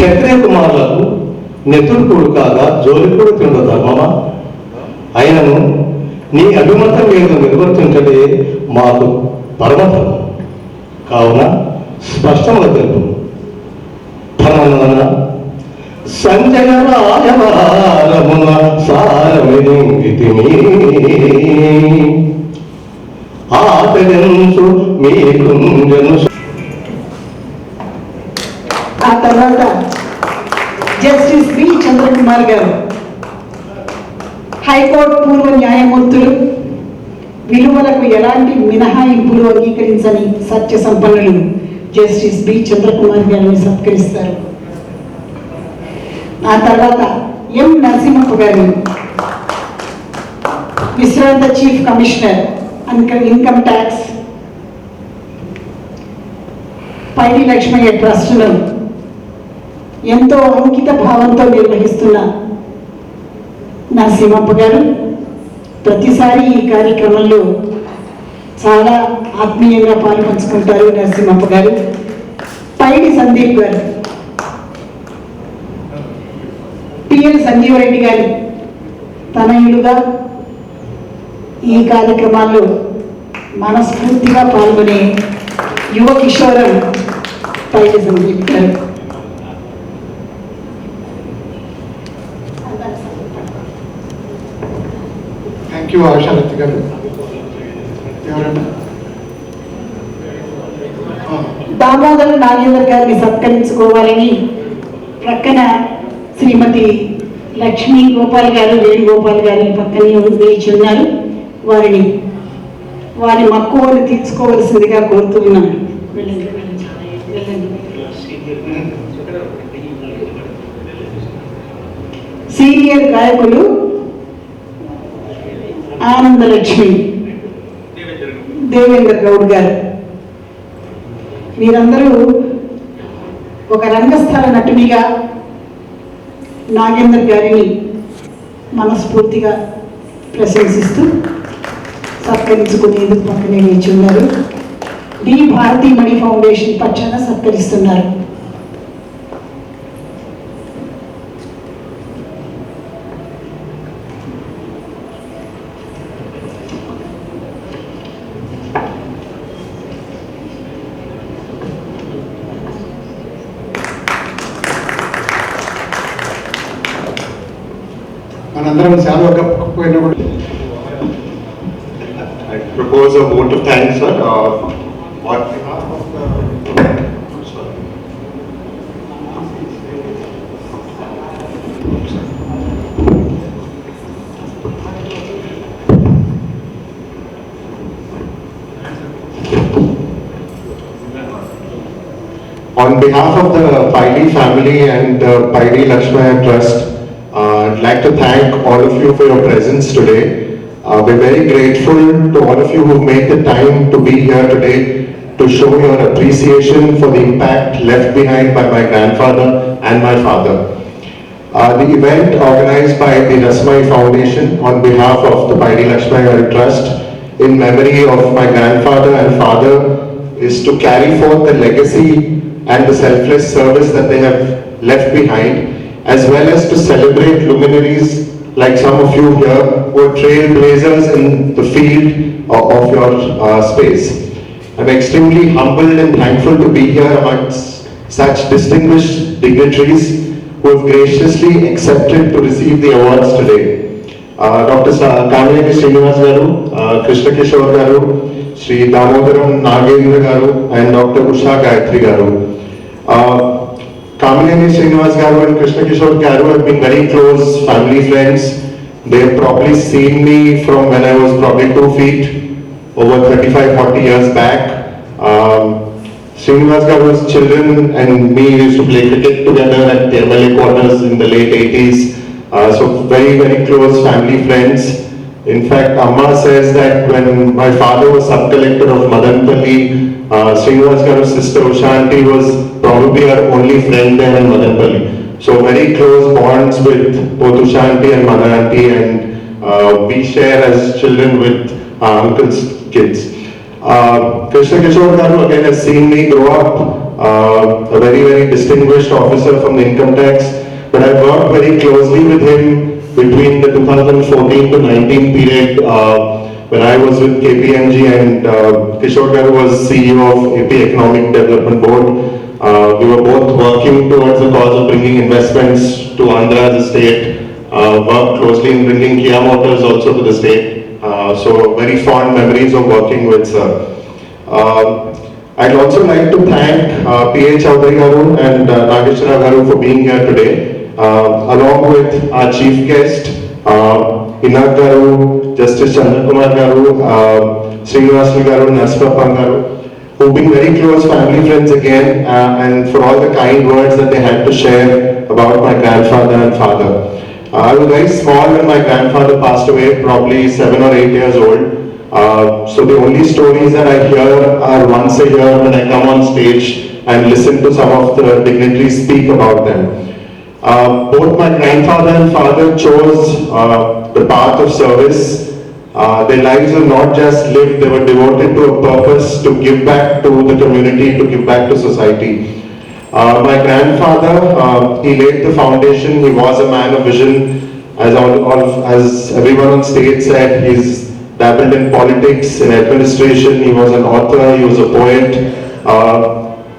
క్షత్రియ కుమారులకు నెతుడు కూడు కాగా జోలి కూడా తిండ ధర్మమా? అయినను నీ అభిమతం మీద నిర్వర్తించడే మాకు పరమధర్మం. కావున స్పష్టంగా తెలుపు. ధనమున సంజయ రాయవారమున సారమిదిమి ఆదరించు మీ కుంజను. ఆ తర్వాత జస్టిస్ బి చంద్రకుమార్ గారు, హైకోర్టు పూర్వ న్యాయమూర్తులు, విలువలకు ఎలాంటి మినహాయింపులు అంగీకరించని సత్య సంపన్నులు జస్టిస్ బి చంద్రకుమార్ గారిని సత్కరిస్తారు. ఆ తర్వాత ఎం నరసింహప్ప గారు, విశ్రాంత చీఫ్ కమిషనర్ ఇన్కమ్ ట్యాక్స్, పైడి లక్ష్మయ్య ట్రస్టును ఎంతో అంకిత భావంతో నిర్వహిస్తున్న నరసింహప్ప గారు ప్రతిసారి ఈ కార్యక్రమంలో చాలా ఆత్మీయంగా పాల్పంచుకుంటారు. నరసింహప్ప గారు, పైడి సందీప్ గారు, పిఎల్ సంజీవరెడ్డి గారి తనయులుగా ఈ కార్యక్రమాల్లో మనస్ఫూర్తిగా పాల్గొనే యువ కిషోరం పైడి సందీప్ గారు. థ్యాంక్ యూ ఆశాలతి గారు. ఎవరన్నా దామోదర నాగేందర్ గారిని సత్కరించుకోవాలని ప్రక్కన శ్రీమతి లక్ష్మీ గోపాల్ గారు, వేణుగోపాల్ గారి పక్కనే వేచి ఉన్నారు. వారి మక్కువను తీర్చుకోవలసిందిగా కోరుతున్నాను. సీనియర్ గాయకులు ఆనందలక్ష్మి, దేవేంద్ర గౌడ్ గారు, మీరందరూ ఒక రంగస్థల నటునిగా నాగేందర్ గారిని మనస్ఫూర్తిగా ప్రశంసిస్తూ సత్కరించుకునేందుకు పక్కనే వేచి ఉన్నారు. డి భారతీ మణి ఫౌండేషన్ పక్షాన సత్కరిస్తున్నారు. మనందరం చాలా కప్పుకుపోయినా కూడా I propose a vote of thanks, sir. On behalf of the On behalf of the Paidi family and the Paidi Lakshmaya Trust, I'd like to thank all of you for your presence today. We're very grateful to all of you who've made the time to be here today to show your appreciation for the impact left behind by my grandfather and my father. The event organized by the Rasmai Foundation on behalf of the Paidi Lakshmaya Trust in memory of my grandfather and father is to carry forth the legacy and the selfless service that they have left behind, as well as to celebrate luminaries like some of you here who are trailblazers in the field of your space. I'm extremely humbled and thankful to be here amongst such distinguished dignitaries who have graciously accepted to receive the awards today. Dr. Kamini Srinivas Garu, Krishna Kishore Garu, Sri Damodaram Nagendra Garu, and Dr. Usha Gayatri Garu. Kamini Srinivas Garu and Krishna Kishore Garu have been very close family friends. They have probably seen me from when I was probably 2 feet over 35-40 years back. Srinivas Garu's children and me used to play cricket together at the MLA quarters in the late 80s. So very, very close family friends. In fact, Amma says that when my father was sub-collector of Madanpalli, Srinivas Garu's sister Ushanti was probably our only friend there in Madanpalli. So very close bonds with both Ushanti and Madananti, and we share as children with our uncle's kids. Krishna Kishore Garu again has seen me grow up a very, very distinguished officer from the income tax. But I worked very closely with him between the 2014 to 19 period when I was with KPMG and Kishore Garu was CEO of AP Economic Development Board. We were both working towards the cause of bringing investments to Andhra as a state, worked closely in bringing Kia Motors also to the state. So very fond memories of working with sir. I'd also like to thank P.A. Chowdhury Garu and Nageshwara Garu for being here today, along with our chief guest, Inag Garu, Justice Chandra Kumar Garu, Srinivasan Garu, Narasimha Garu, who've been very close family friends again, and for all the kind words that they had to share about my grandfather and father. I was very small when my grandfather passed away, probably 7 or 8 years old. So the only stories that I hear are once a year when I come on stage and listen to some of the dignitaries speak about them. Both my grandfather and father chose the path of service. Their lives were not just lived, they were devoted to a purpose to give back to the community, to give back to society. My grandfather, he laid the foundation, he was a man of vision. As everyone on stage said, he's dabbled in politics, in administration, he was an author, he was a poet.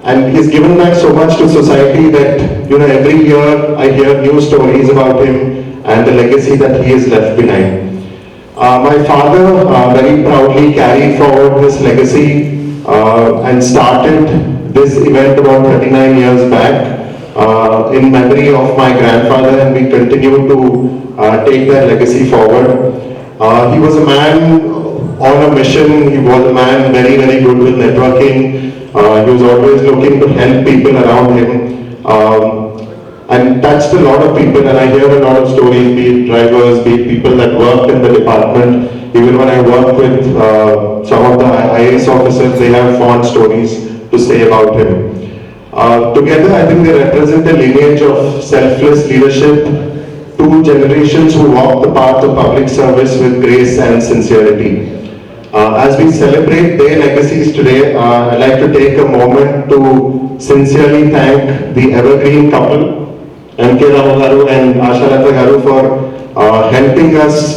And he's given back so much to society that, you know, every year I hear new stories about him and the legacy that he has left behind. My father very proudly carried forward this legacy and started this event about 39 years back in memory of my grandfather, and we continue to take that legacy forward. He was a man on a mission, he was a man very, very good with networking. He was always looking to help people around him and touched a lot of people, and I hear a lot of stories, be it drivers, be it people that worked in the department. Even when I worked with some of the IAS officers, they have fond stories to say about him. Together, I think they represent a lineage of selfless leadership, two generations who walk the path of public service with grace and sincerity. As we celebrate their legacies today, I'd like to take a moment to sincerely thank the evergreen couple, M.K. Rama Garu and Asha Lata Garu, for helping us